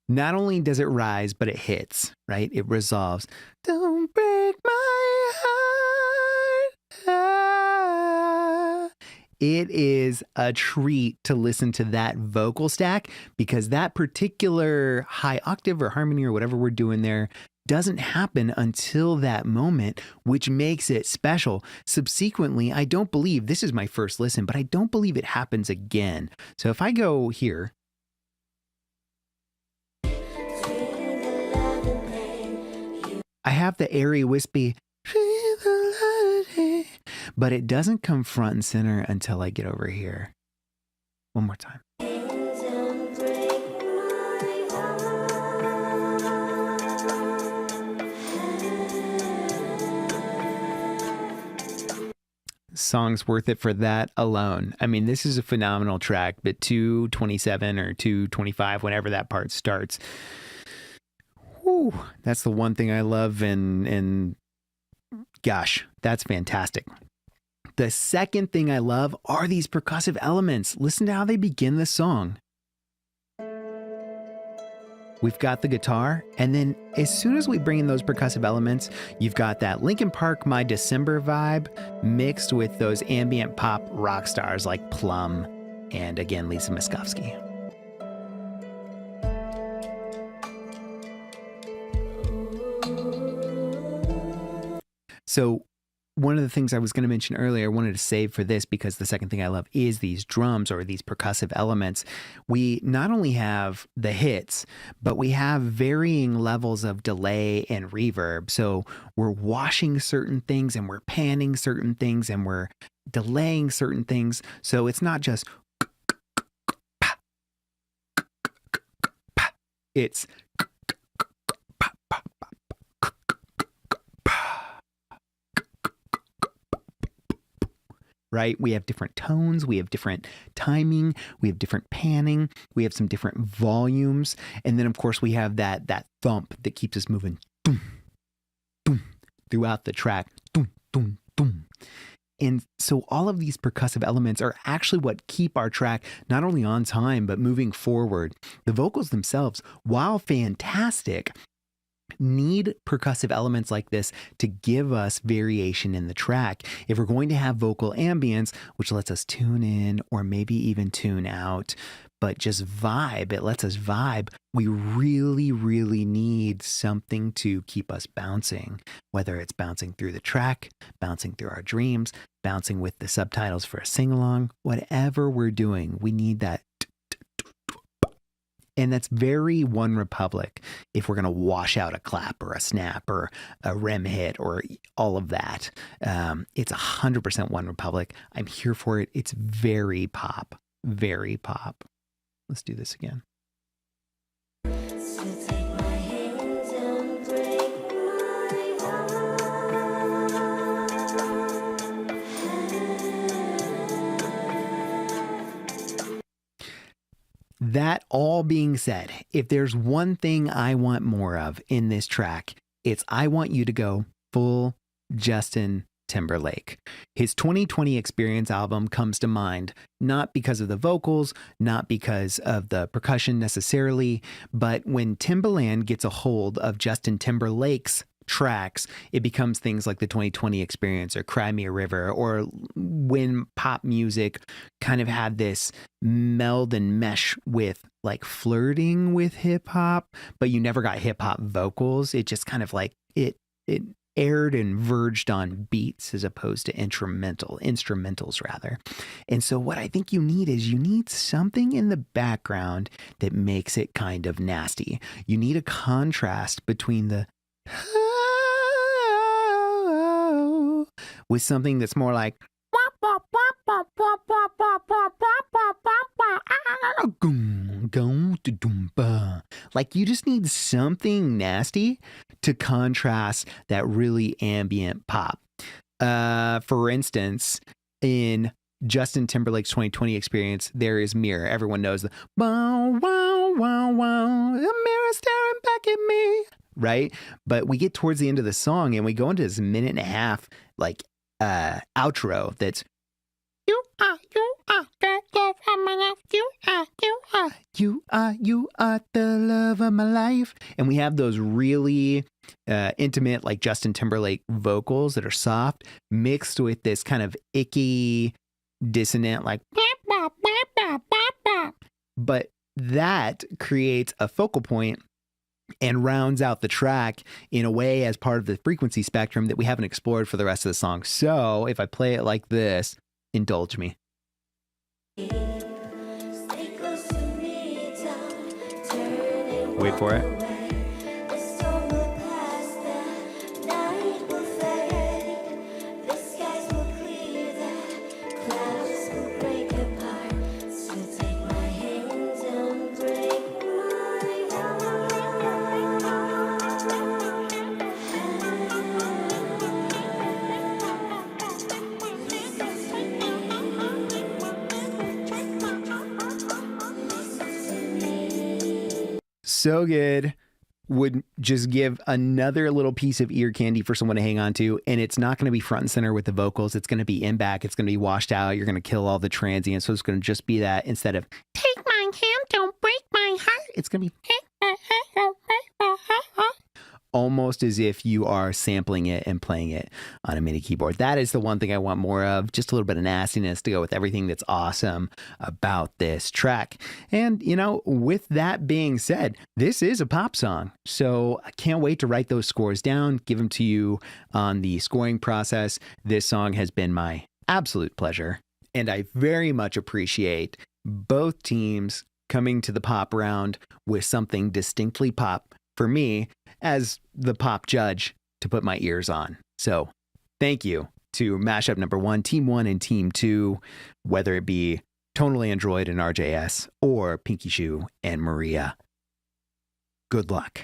Not only does it rise, but it hits, right? It resolves. Don't break my heart. Ah. It is a treat to listen to that vocal stack because that particular high octave or harmony or whatever we're doing there doesn't happen until that moment, which makes it special. Subsequently, I don't believe, this is my first listen, but I don't believe it happens again. So if I go here, I have the airy, wispy, but it doesn't come front and center until I get over here. One more time. Song's worth it for that alone. I mean, this is a phenomenal track, but 2:27 or 2:25, whenever that part starts. Whew, that's the one thing I love, and gosh, that's fantastic. The second thing I love are these percussive elements. Listen to how they begin the song. We've got the guitar, and then as soon as we bring in those percussive elements, you've got that Linkin Park My December vibe mixed with those ambient pop rock stars like Plum and, again, Lisa Miskovsky. So one of the things I was going to mention earlier, I wanted to save for this because the second thing I love is these drums or these percussive elements. We not only have the hits, but we have varying levels of delay and reverb. So we're washing certain things and we're panning certain things and we're delaying certain things. So it's not just it's right? We have different tones, we have different timing, we have different panning, we have some different volumes, and then of course we have that thump that keeps us moving throughout the track. And so all of these percussive elements are actually what keep our track not only on time, but moving forward. The vocals themselves, while fantastic, need percussive elements like this to give us variation in the track. If we're going to have vocal ambience, which lets us tune in or maybe even tune out, but just vibe, it lets us vibe, we really, really need something to keep us bouncing, whether it's bouncing through the track, bouncing through our dreams, bouncing with the subtitles for a sing-along, whatever we're doing, we need that. And that's very One Republic if we're going to wash out a clap or a snap or a rim hit or all of that. It's 100% One Republic. I'm here for it. It's very pop, very pop. Let's do this again. That all being said, if there's one thing I want more of in this track, it's I want you to go full Justin Timberlake. His 2020 Experience album comes to mind, not because of the vocals, not because of the percussion necessarily, but when Timbaland gets a hold of Justin Timberlake's tracks, it becomes things like the 2020 Experience or Cry Me a River, or when pop music kind of had this meld and mesh with like flirting with hip hop, but you never got hip hop vocals. It just kind of like it aired and verged on beats as opposed to instrumentals rather. And so what I think you need something in the background that makes it kind of nasty. You need a contrast between the with something that's more like like you just need something nasty to contrast that really ambient pop. For instance, in Justin Timberlake's 2020 Experience, there is Mirror. Everyone knows the wow, wow, wow, wow, the mirror staring back at me, right? But we get towards the end of the song and we go into this 1.5 minute outro that's you are the love of my life. You are the love of my life. And we have those really intimate, like Justin Timberlake vocals that are soft, mixed with this kind of icky, dissonant, like, but that creates a focal point and rounds out the track in a way as part of the frequency spectrum that we haven't explored for the rest of the song. So if I play it like this, indulge me. Wait for it. So good. Would just give another little piece of ear candy for someone to hang on to. And it's not going to be front and center with the vocals. It's going to be in back. It's going to be washed out. You're going to kill all the transients. So it's going to just be that instead of take my hand, don't break my heart. It's going to be almost as if you are sampling it and playing it on a MIDI keyboard. That is the one thing I want more of. Just a little bit of nastiness to go with everything that's awesome about this track. And, you know, with that being said, this is a pop song. So I can't wait to write those scores down, give them to you on the scoring process. This song has been my absolute pleasure. And I very much appreciate both teams coming to the pop round with something distinctly pop for me as the pop judge to put my ears on. So thank you to Mashup number 1, Team 1 and Team 2, whether it be Tonal Android and RJS or Pinky Shoe and Maria. Good luck.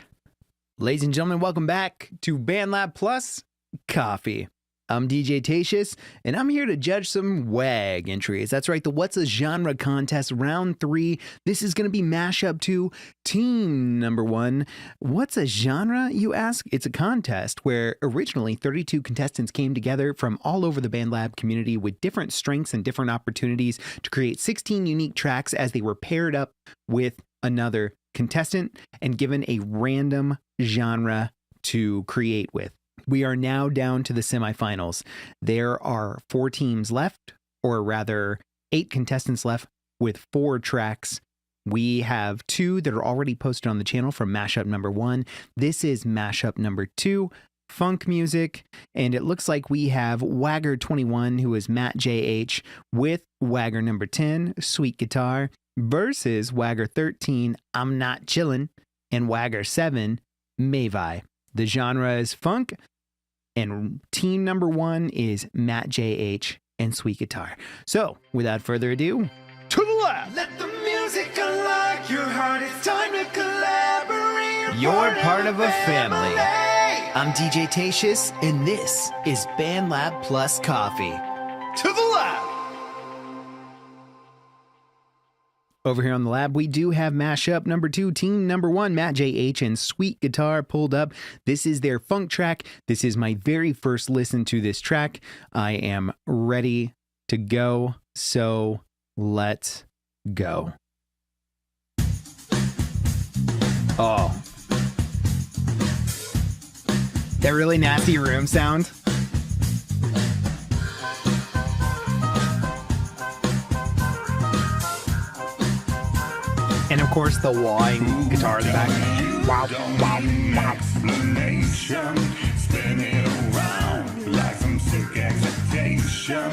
Ladies and gentlemen, welcome back to BandLab Plus Coffee. I'm DJ Tatius, and I'm here to judge some WAG entries. That's right, the What's a Genre contest, round 3. This is going to be Mashup 2, team number 1. What's a genre, you ask? It's a contest where originally 32 contestants came together from all over the BandLab community with different strengths and different opportunities to create 16 unique tracks as they were paired up with another contestant and given a random genre to create with. We are now down to the semifinals. There are 4 teams left, or rather 8 contestants left with 4 tracks. We have 2 that are already posted on the channel from Mashup number 1. This is Mashup number 2, funk music. And it looks like we have Wagger 21, who is Matt JH, with Wagger number 10, Sweet Guitar, versus Wagger 13, I'm Not Chillin', and Wagger 7, Mavi. The genre is funk, and team number 1 is Matt JH and Sweet Guitar. So, without further ado, to the lab! Let the music unlock your heart, it's time to collaborate. You're part of a family. I'm DJ Tatius, and this is BandLab Plus Coffee. To the lab! Over here on the lab, we do have Mashup number 2, team number 1, Matt JH and Sweet Guitar pulled up. This is their funk track. This is my very first listen to this track. I am ready to go, so let's go. Oh. That really nasty room sound. And of course the wawing guitar in the back. Wow, wow, wow. Explanation, spinning around like some sick excitation.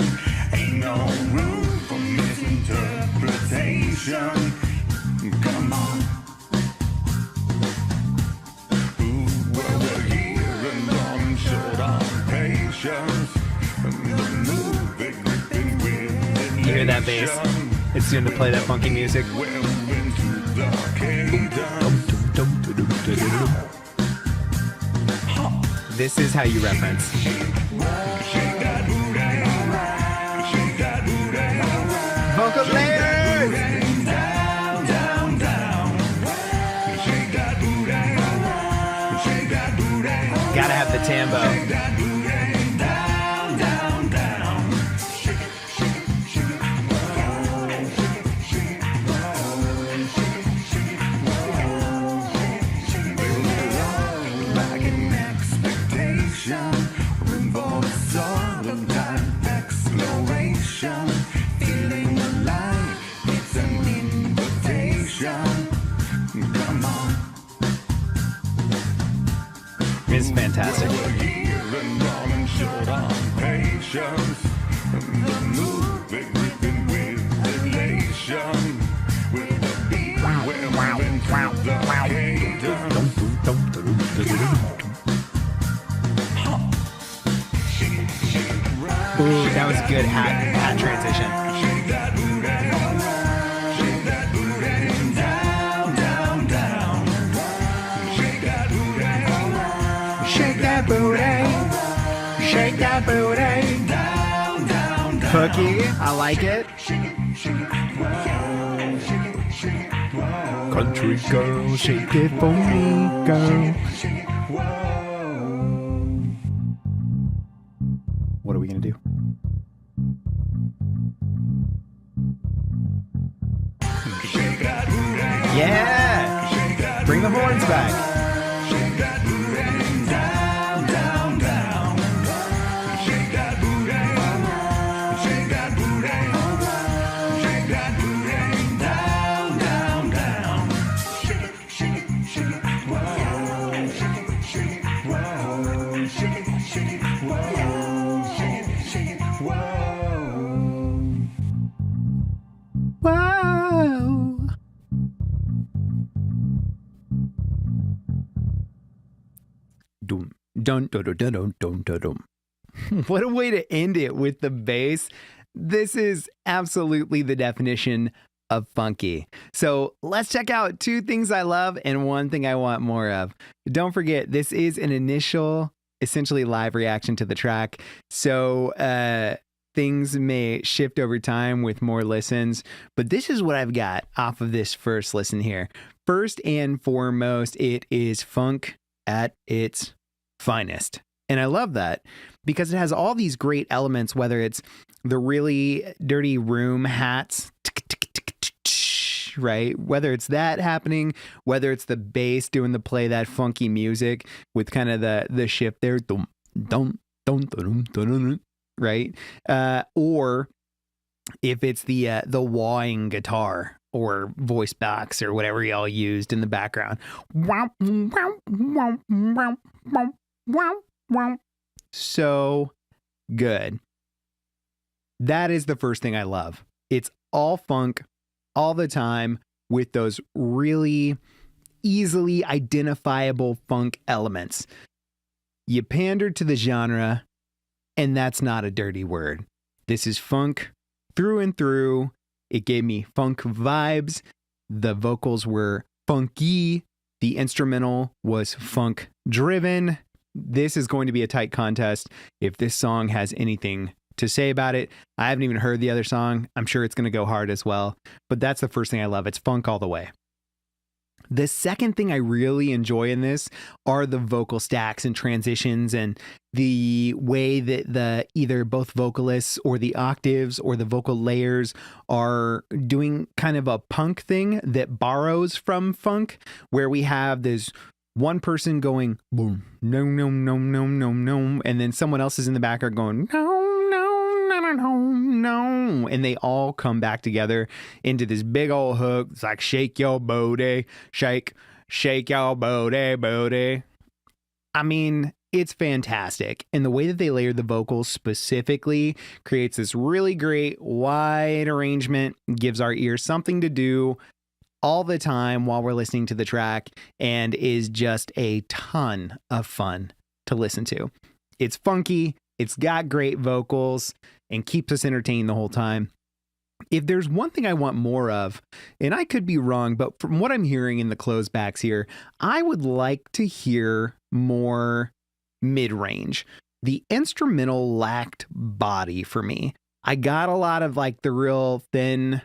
Ain't no room for misinterpretation. Come on. Ooh, well, we're here and on short on patience. The movie gripping with elation. You hear that bass? It's doing to play that funky music. This is how you reference. Vocal layers! Gotta have the tambo. It's fantastic. Ooh, that was a good hat transition. Shake that booty, shake that booty. Hooky, I like it. Country girl, shake it for me, girl. What are we gonna do? Yeah! Bring the horns back. Wow. Dum dun dun dun dun dun dun dun. What a way to end it with the bass. This is absolutely the definition of funky. So let's check out 2 things I love and 1 thing I want more of. Don't forget, this is an initial, essentially live reaction to the track. So things may shift over time with more listens, but this is what I've got off of this first listen here. First and foremost, it is funk at its finest. And I love that because it has all these great elements, whether it's the really dirty room hats, right? Whether it's that happening, whether it's the bass doing the play that funky music with kind of the shift there, dum, dum, dum, dum, dum, dum, right? Or if it's the wawing guitar or voice box or whatever y'all used in the background. So good. That is the first thing I love. It's all funk all the time with those really easily identifiable funk elements. You pandered to the genre, and that's not a dirty word. This is funk through and through. It gave me funk vibes. The vocals were funky. The instrumental was funk driven. This is going to be a tight contest if this song has anything to say about it. I haven't even heard the other song. I'm sure it's going to go hard as well. But that's the first thing I love. It's funk all the way. The second thing I really enjoy in this are the vocal stacks and transitions and the way that the either both vocalists or the octaves or the vocal layers are doing kind of a punk thing that borrows from funk, where we have this one person going boom, no, no, no, no, no, no, and then someone else is in the background going no, no, no, no, no, no, and they all come back together into this big old hook. It's like shake your booty, shake your booty. I mean, it's fantastic. And the way that they layered the vocals specifically creates this really great wide arrangement, gives our ears something to do all the time while we're listening to the track, and is just a ton of fun to listen to. It's funky, it's got great vocals, and keeps us entertained the whole time. If there's one thing I want more of, and I could be wrong, but from what I'm hearing in the closebacks here, I would like to hear more mid-range. The instrumental lacked body for me. I got a lot of like the real thin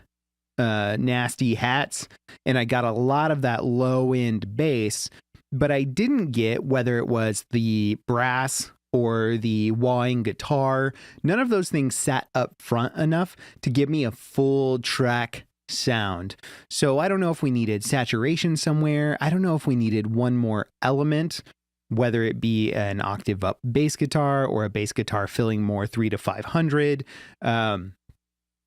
nasty hats, and I got a lot of that low end bass, but I didn't get, whether it was the brass or the wahing guitar, none of those things sat up front enough to give me a full track sound. So I don't know if we needed saturation somewhere. I don't know if we needed one more element, whether it be an octave up bass guitar or a bass guitar filling more 300 to 500.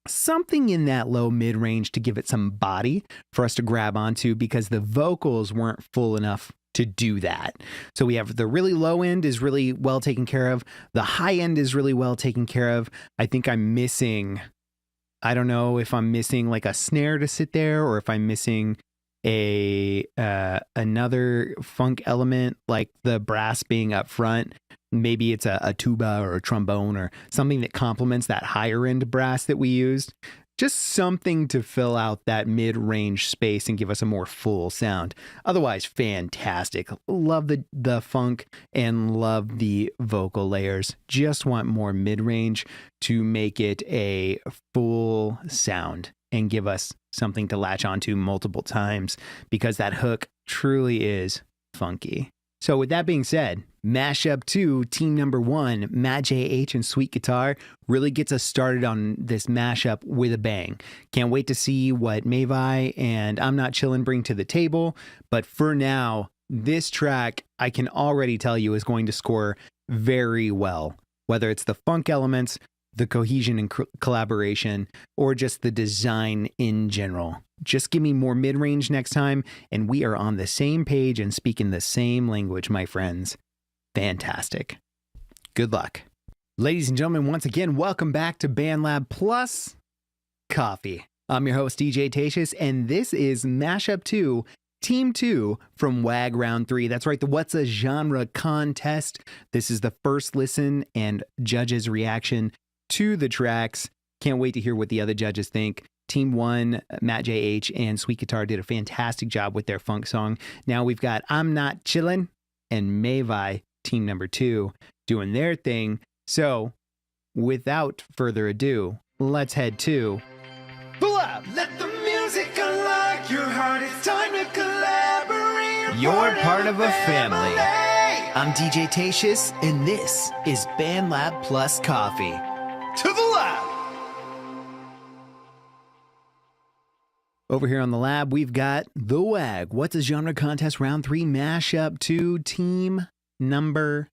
Something in that low mid range to give it some body for us to grab onto, because the vocals weren't full enough to do that. So we have the really low end is really well taken care of. The high end is really well taken care of. I think I'm missing, I don't know if I'm missing like a snare to sit there, or if I'm missing another funk element like the brass being up front. Maybe it's a tuba or a trombone or something that complements that higher end brass that we used. Just something to fill out that mid-range space and give us a more full sound. Otherwise, fantastic. Love the funk and love the vocal layers. Just want more mid-range to make it a full sound and give us something to latch onto multiple times, because that hook truly is funky. So with that being said, Mashup 2, team number 1, Matt J.H. and Sweet Guitar, really gets us started on this mashup with a bang. Can't wait to see what Mavi and I'm Not Chillin' bring to the table. But for now, this track, I can already tell you, is going to score very well. Whether it's the funk elements, the cohesion and collaboration, or just the design in general. Just give me more mid-range next time, and we are on the same page and speaking the same language, my friends. Fantastic. Good luck. Ladies and gentlemen, once again, welcome back to BandLab Plus Coffee. I'm your host, DJ Tatius, and this is Mashup 2, Team 2 from WAG Round 3. That's right, the What's a Genre contest. This is the first listen and judges' reaction to the tracks. Can't wait to hear what the other judges think. Team 1, Matt J.H. and Sweet Guitar did a fantastic job with their funk song. Now we've got I'm Not Chillin' and Mavi, team number 2, doing their thing. So, without further ado, let's head to the lab. Let the music unlock your heart. It's time to collaborate. You're part of a family. I'm DJ Tatius, and this is BandLab Plus Coffee. To the lab. Over here on the lab, we've got the WAG What's a Genre Contest Round 3 Mashup 2, team number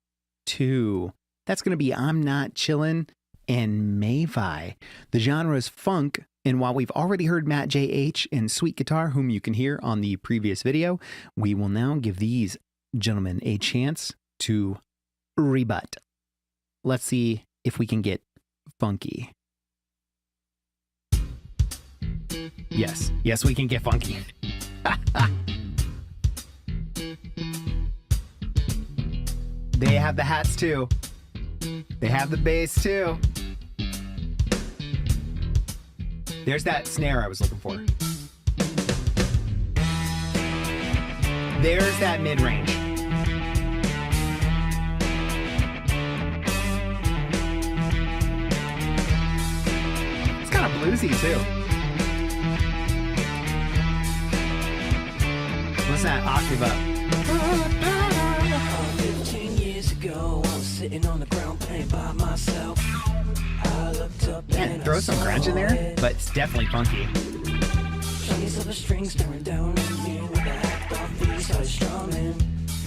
2. That's going to be I'm Not Chillin' and Mavi. The genre is funk, and while we've already heard Matt J.H. and Sweet Guitar, whom you can hear on the previous video, we will now give these gentlemen a chance to rebut. Let's see if we can get funky. Yes, we can get funky. They have the hats too. They have the bass too. There's that snare I was looking for. There's that mid-range. It's kind of bluesy too. What's that octave up? 15 years ago, I was sitting on the ground playing by myself. I looked up and throw some grunge in there, but it's definitely funky. Plays of the strings staring down at me with a hacked off piece I was strumming.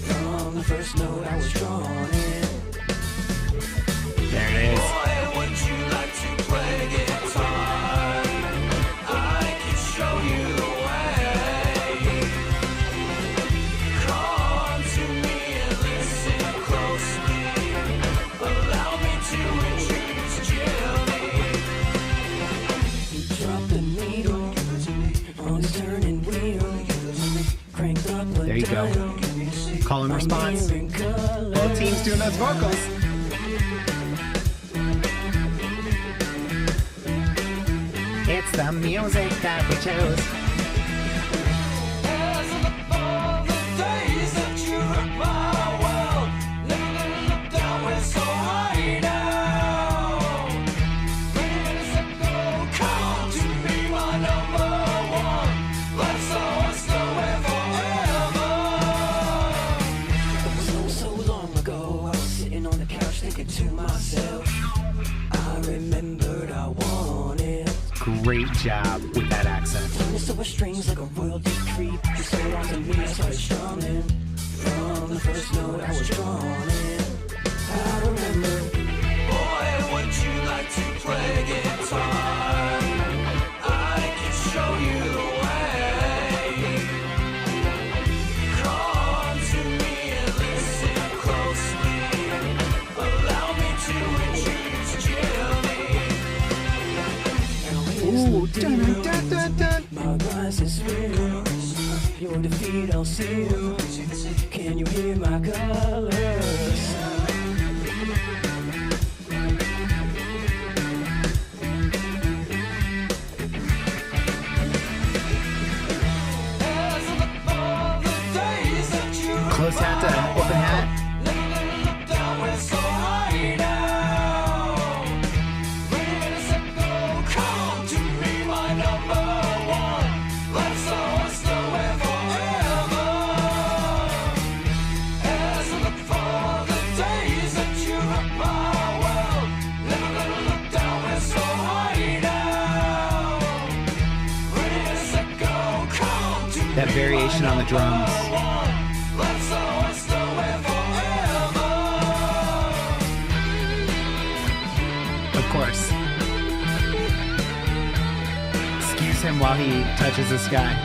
From the first note I was drawn in. There it is. Boy, would you like to play guitar? I can show you the way. Come to me and listen closely. Allow me to introduce Jimmy. Drop the needle on the turning wheel. Cranked up a There you go. dial. Call and response. Both teams doing those vocals. It's the music that we chose. Great job with that accent. Silver strings like a royalty creep. You sold on to me, I started strumming. From the first note I was drawn in. I remember. Boy, would you like to play guitar? I can show you the way. Come to me and listen closely. Allow me to introduce Jimmy. Ooh, dun, dun, dun, dun. My rise is real. Your defeat I'll seal. Can you hear my colors? Close hat to open hat. That variation on the drums. Of course. Excuse him while he touches the sky.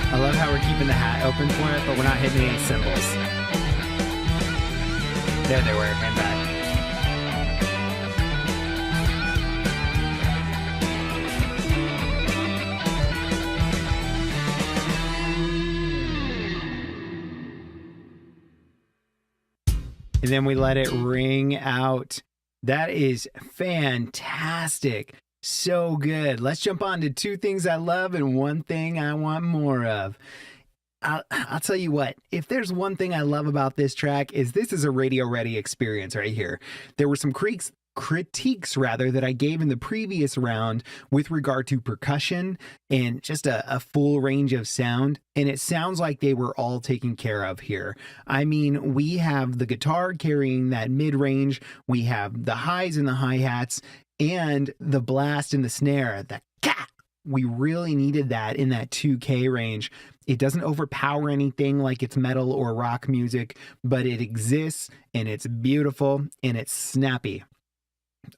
I love how we're keeping the hat open for it, but we're not hitting any cymbals. There they were, and back. And then we let it ring out. That is fantastic. So good. Let's jump on to two things I love and one thing I want more of. I'll tell you what, if there's one thing I love about this track is this is a radio ready experience right here. There were some critiques that I gave in the previous round with regard to percussion and just a full range of sound. And it sounds like they were all taken care of here. I mean, we have the guitar carrying that mid range. We have the highs and the hi-hats and the blast and the snare, the cat. We really needed that in that 2K range. It doesn't overpower anything like it's metal or rock music, but it exists and it's beautiful and it's snappy.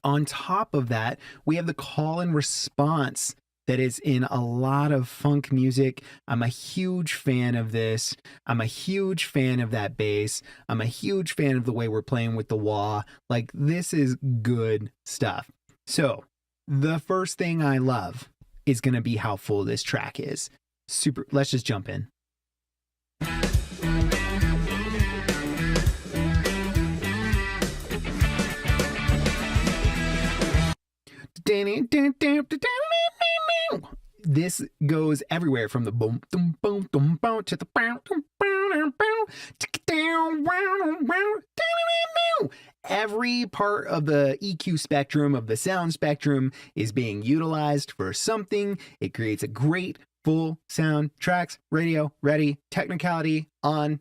On top of that, we have the call and response that is in a lot of funk music. I'm a huge fan of this. I'm a huge fan of that bass. I'm a huge fan of the way we're playing with the wah. Like, this is good stuff. So, the first thing I love is going to be how full this track is. Super. Let's just jump in. This goes everywhere from the boom, boom, boom, boom, boom to the boom, boom, boom, boom, boom, every part of the EQ spectrum, of the sound spectrum, is being utilized for something. It creates a great full sound tracks, radio ready, technicality on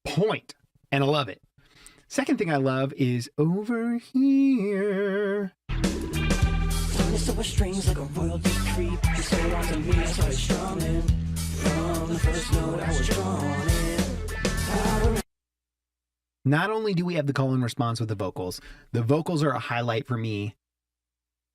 point. And I love it. Second thing I love is Over Here. It's over strings like a royal decree. You sold on to me, I started strumming. From the first note I was drawn in. Not only do we have the call and response with the vocals are a highlight for me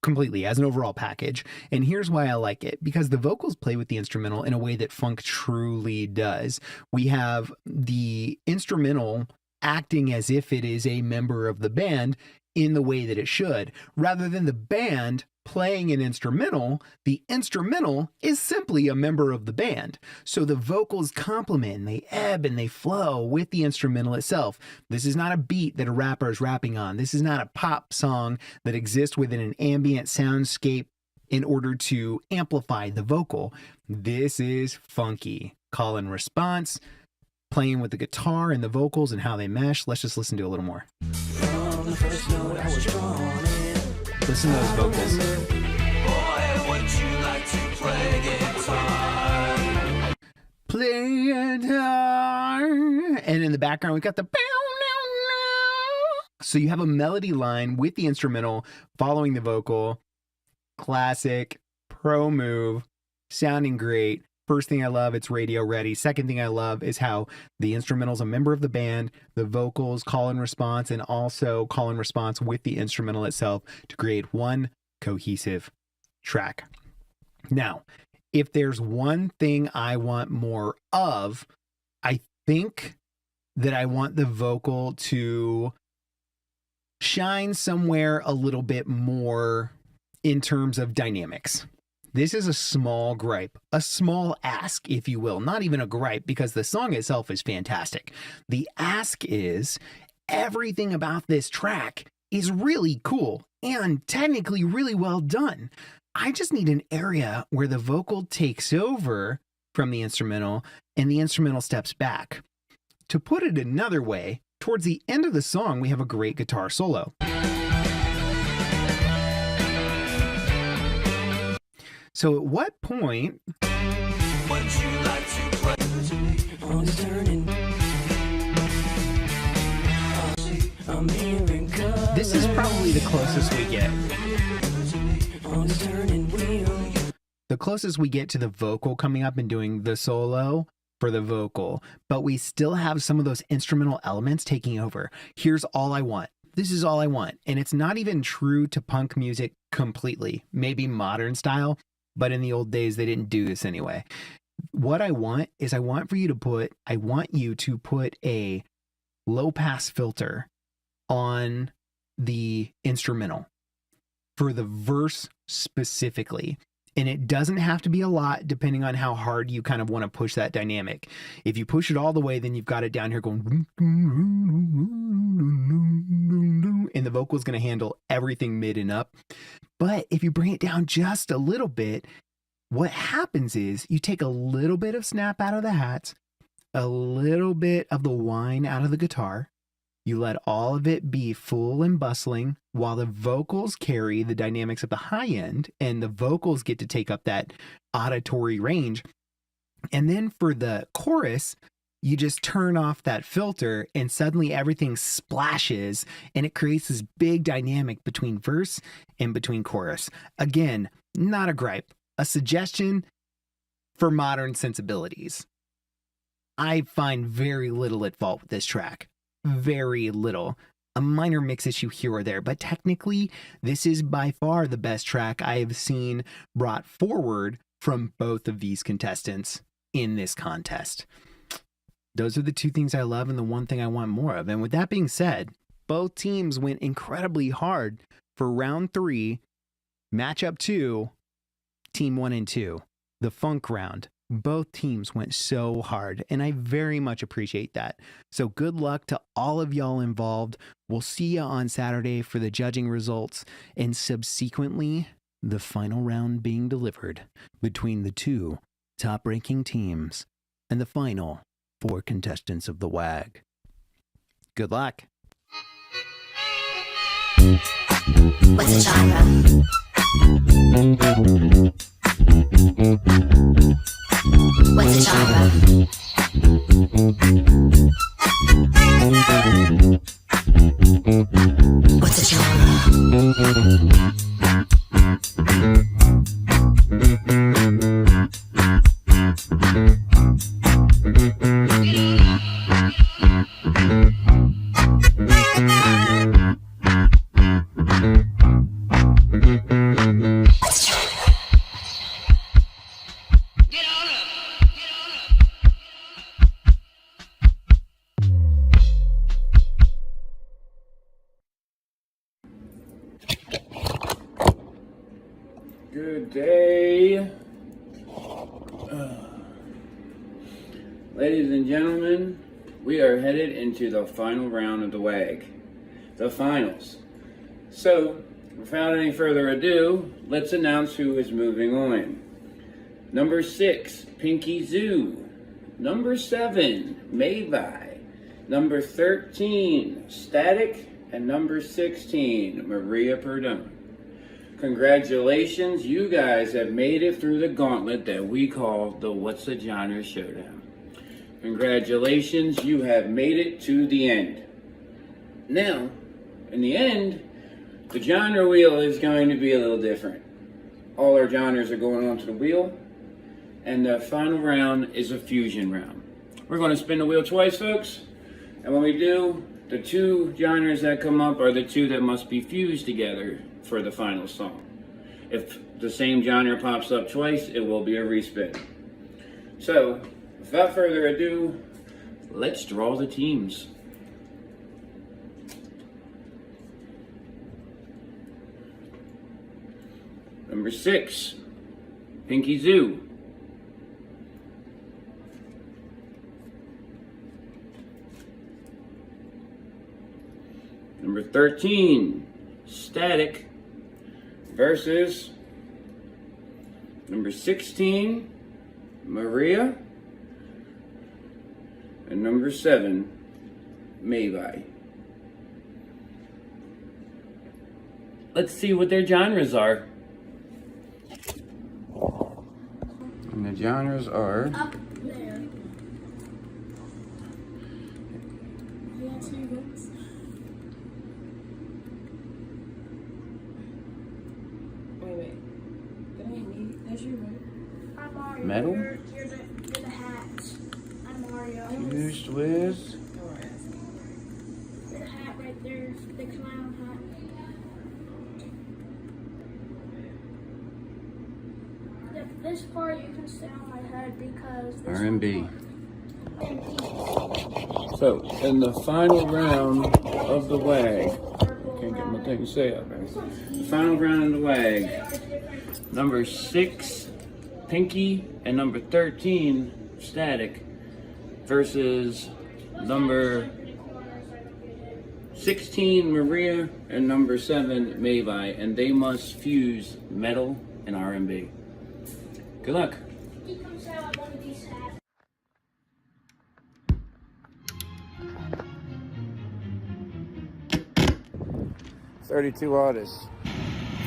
completely as an overall package. And here's why I like it, because the vocals play with the instrumental in a way that funk truly does. We have the instrumental acting as if it is a member of the band in the way that it should, rather than the band playing an instrumental. The instrumental is simply a member of the band. So the vocals complement and they ebb and they flow with the instrumental itself. This is not a beat that a rapper is rapping on. This is not a pop song that exists within an ambient soundscape in order to amplify the vocal. This is funky. Call and response, playing with the guitar and the vocals and how they mesh. Let's just listen to a little more. From the first note I was drawn in. Listen to those vocals. Boy, would you like to play guitar? Play guitar. And in the background, we got the bow, now, now. So you have a melody line with the instrumental following the vocal. Classic, pro move, sounding great. First thing I love, it's radio ready. Second thing I love is how the instrumental's a member of the band, the vocals, call and response, and also call and response with the instrumental itself to create one cohesive track. Now, if there's one thing I want more of, I think that I want the vocal to shine somewhere a little bit more in terms of dynamics. This is a small gripe, a small ask, if you will. Not even a gripe, because the song itself is fantastic. The ask is everything about this track is really cool and technically really well done. I just need an area where the vocal takes over from the instrumental and the instrumental steps back. To put it another way, towards the end of the song, we have a great guitar solo. So at what point Would you like to play on the turning? I'm hearing color. This is probably the closest we get. On the turning wheel. The closest we get to the vocal coming up and doing the solo for the vocal, but we still have some of those instrumental elements taking over. Here's all I want. This is all I want. And it's not even true to punk music completely. Maybe modern style, but in the old days, they didn't do this anyway. What I want is I want you to put a low pass filter on the instrumental for the verse specifically. And it doesn't have to be a lot depending on how hard you kind of want to push that dynamic. If you push it all the way, then you've got it down here going, and the vocal is going to handle everything mid and up. But if you bring it down just a little bit, what happens is you take a little bit of snap out of the hats, a little bit of the whine out of the guitar. You let all of it be full and bustling while the vocals carry the dynamics of the high end and the vocals get to take up that auditory range. And then for the chorus, you just turn off that filter and suddenly everything splashes and it creates this big dynamic between verse and between chorus. Again, not a gripe, a suggestion for modern sensibilities. I find very little at fault with this track. Very little. A minor mix issue here or there, but technically this is by far the best track I have seen brought forward from both of these contestants in this contest. Those are the two things I love and the one thing I want more of. And with that being said, both teams went incredibly hard for round 3, matchup 2, team 1 and 2, the funk round. Both teams went so hard, and I very much appreciate that. So good luck to all of y'all involved. We'll see you on Saturday for the judging results, and subsequently, the final round being delivered between the two top-ranking teams and the final 4 contestants of the WAG. Good luck. What's the genre? What's the genre? What's the genre? Good day. Ladies and gentlemen, we are headed into the final round of the WAG. The finals. So, without any further ado, let's announce who is moving on. Number 6, Pinky Zoo. Number 7, Mayvi. Number 13, Static. And number 16, Maria Perdone. Congratulations, you guys have made it through the gauntlet that we call the What's the Genre Showdown. Congratulations, you have made it to the end. Now, in the end, the genre wheel is going to be a little different. All our genres are going onto the wheel, and the final round is a fusion round. We're going to spin the wheel twice, folks, and when we do, the 2 genres that come up are the 2 that must be fused together for the final song. If the same genre pops up twice, it will be a respin. So, without further ado, let's draw the teams. Number 6, Pinky Zoo. Number 13, Static versus number 16, Maria, and number 7, Mayvi. Let's see what their genres are. And the genres are up there. Yeah, 2 votes. Wait. Did I need? That's your vote. I'm Mario. Metal? You're the hat. I'm Mario. Fused with The hat right there. Big smile hat. This part you can stay on my head because this R&B. one- So, in the final round of the WAG, can't get my thing to say up there. The final round of the WAG, number 6, Pinky, and number 13, Static, versus number 16, Maria, and number 7, Mayvi, and they must fuse metal and R&B. Good luck. He comes out one of these hats. "32 artists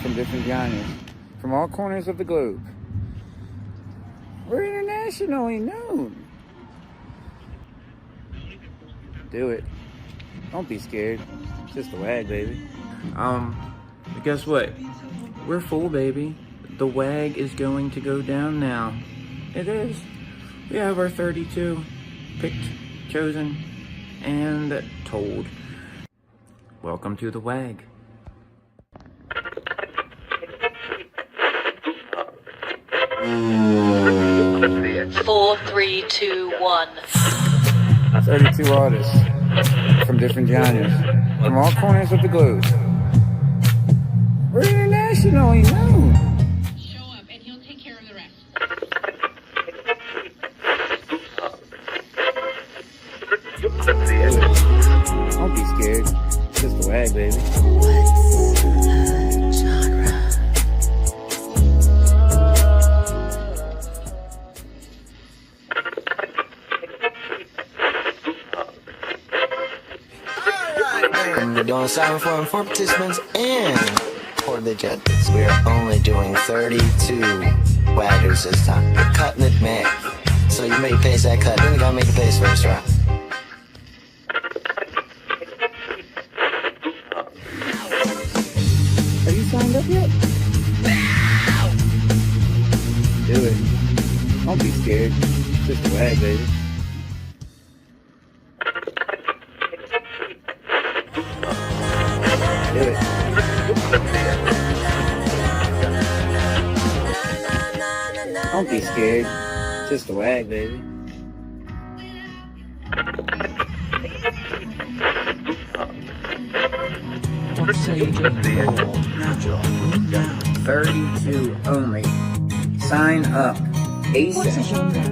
from different genres, from all corners of the globe. We're internationally known. Do it. Don't be scared. It's just a WAG, baby." Guess what? We're full, baby. The WAG is going to go down now. It is. We have our 32 picked, chosen, and told. Welcome to the WAG. Four, three, two, 1. 32 artists from different genres, from all corners of the globe. We're internationally known. Show up and he'll take care of the rest. Don't be scared. It's just a WAG, baby. And we're doing silent form for participants and for the judges. We are only doing 32 waggers this time. We're cutting it mad. So you make pace that cut, then you gotta make a pace first, right? Are you signed up yet? Do it. Don't be scared. Just a wag, baby. Do it. Don't be scared. Just a wag, baby. What say you go? 32 only. Sign up ASAP. What's a genre?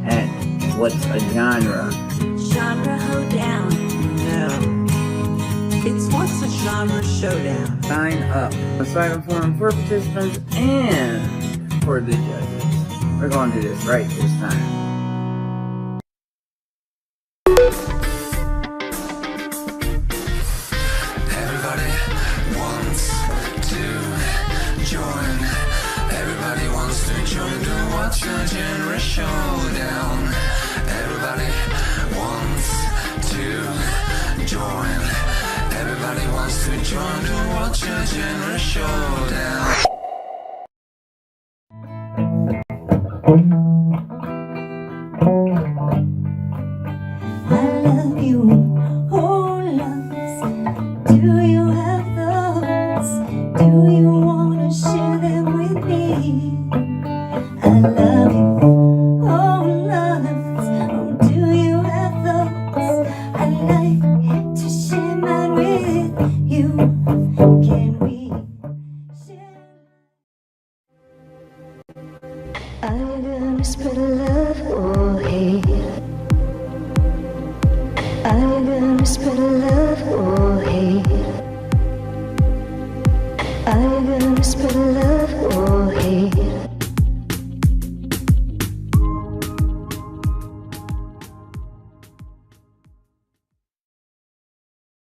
And what's a genre? Genre hoedown. No. It's what's a genre showdown. Sign up. A silent forum for participants and for the judges. We're going to do this right this time. Everybody wants to join. Everybody wants to join the What's Your Genre Showdown. Everybody wants to join. Everybody wants to join the What's Your Genre Showdown. I love you, oh loves. Do you have those? Do you wanna share them with me? I love you, oh loves. Oh, do you have those? I'd like to share mine with you. Can we share? Are you gonna spread love or hate? Are you gonna spread love or hate? Are you gonna spread love?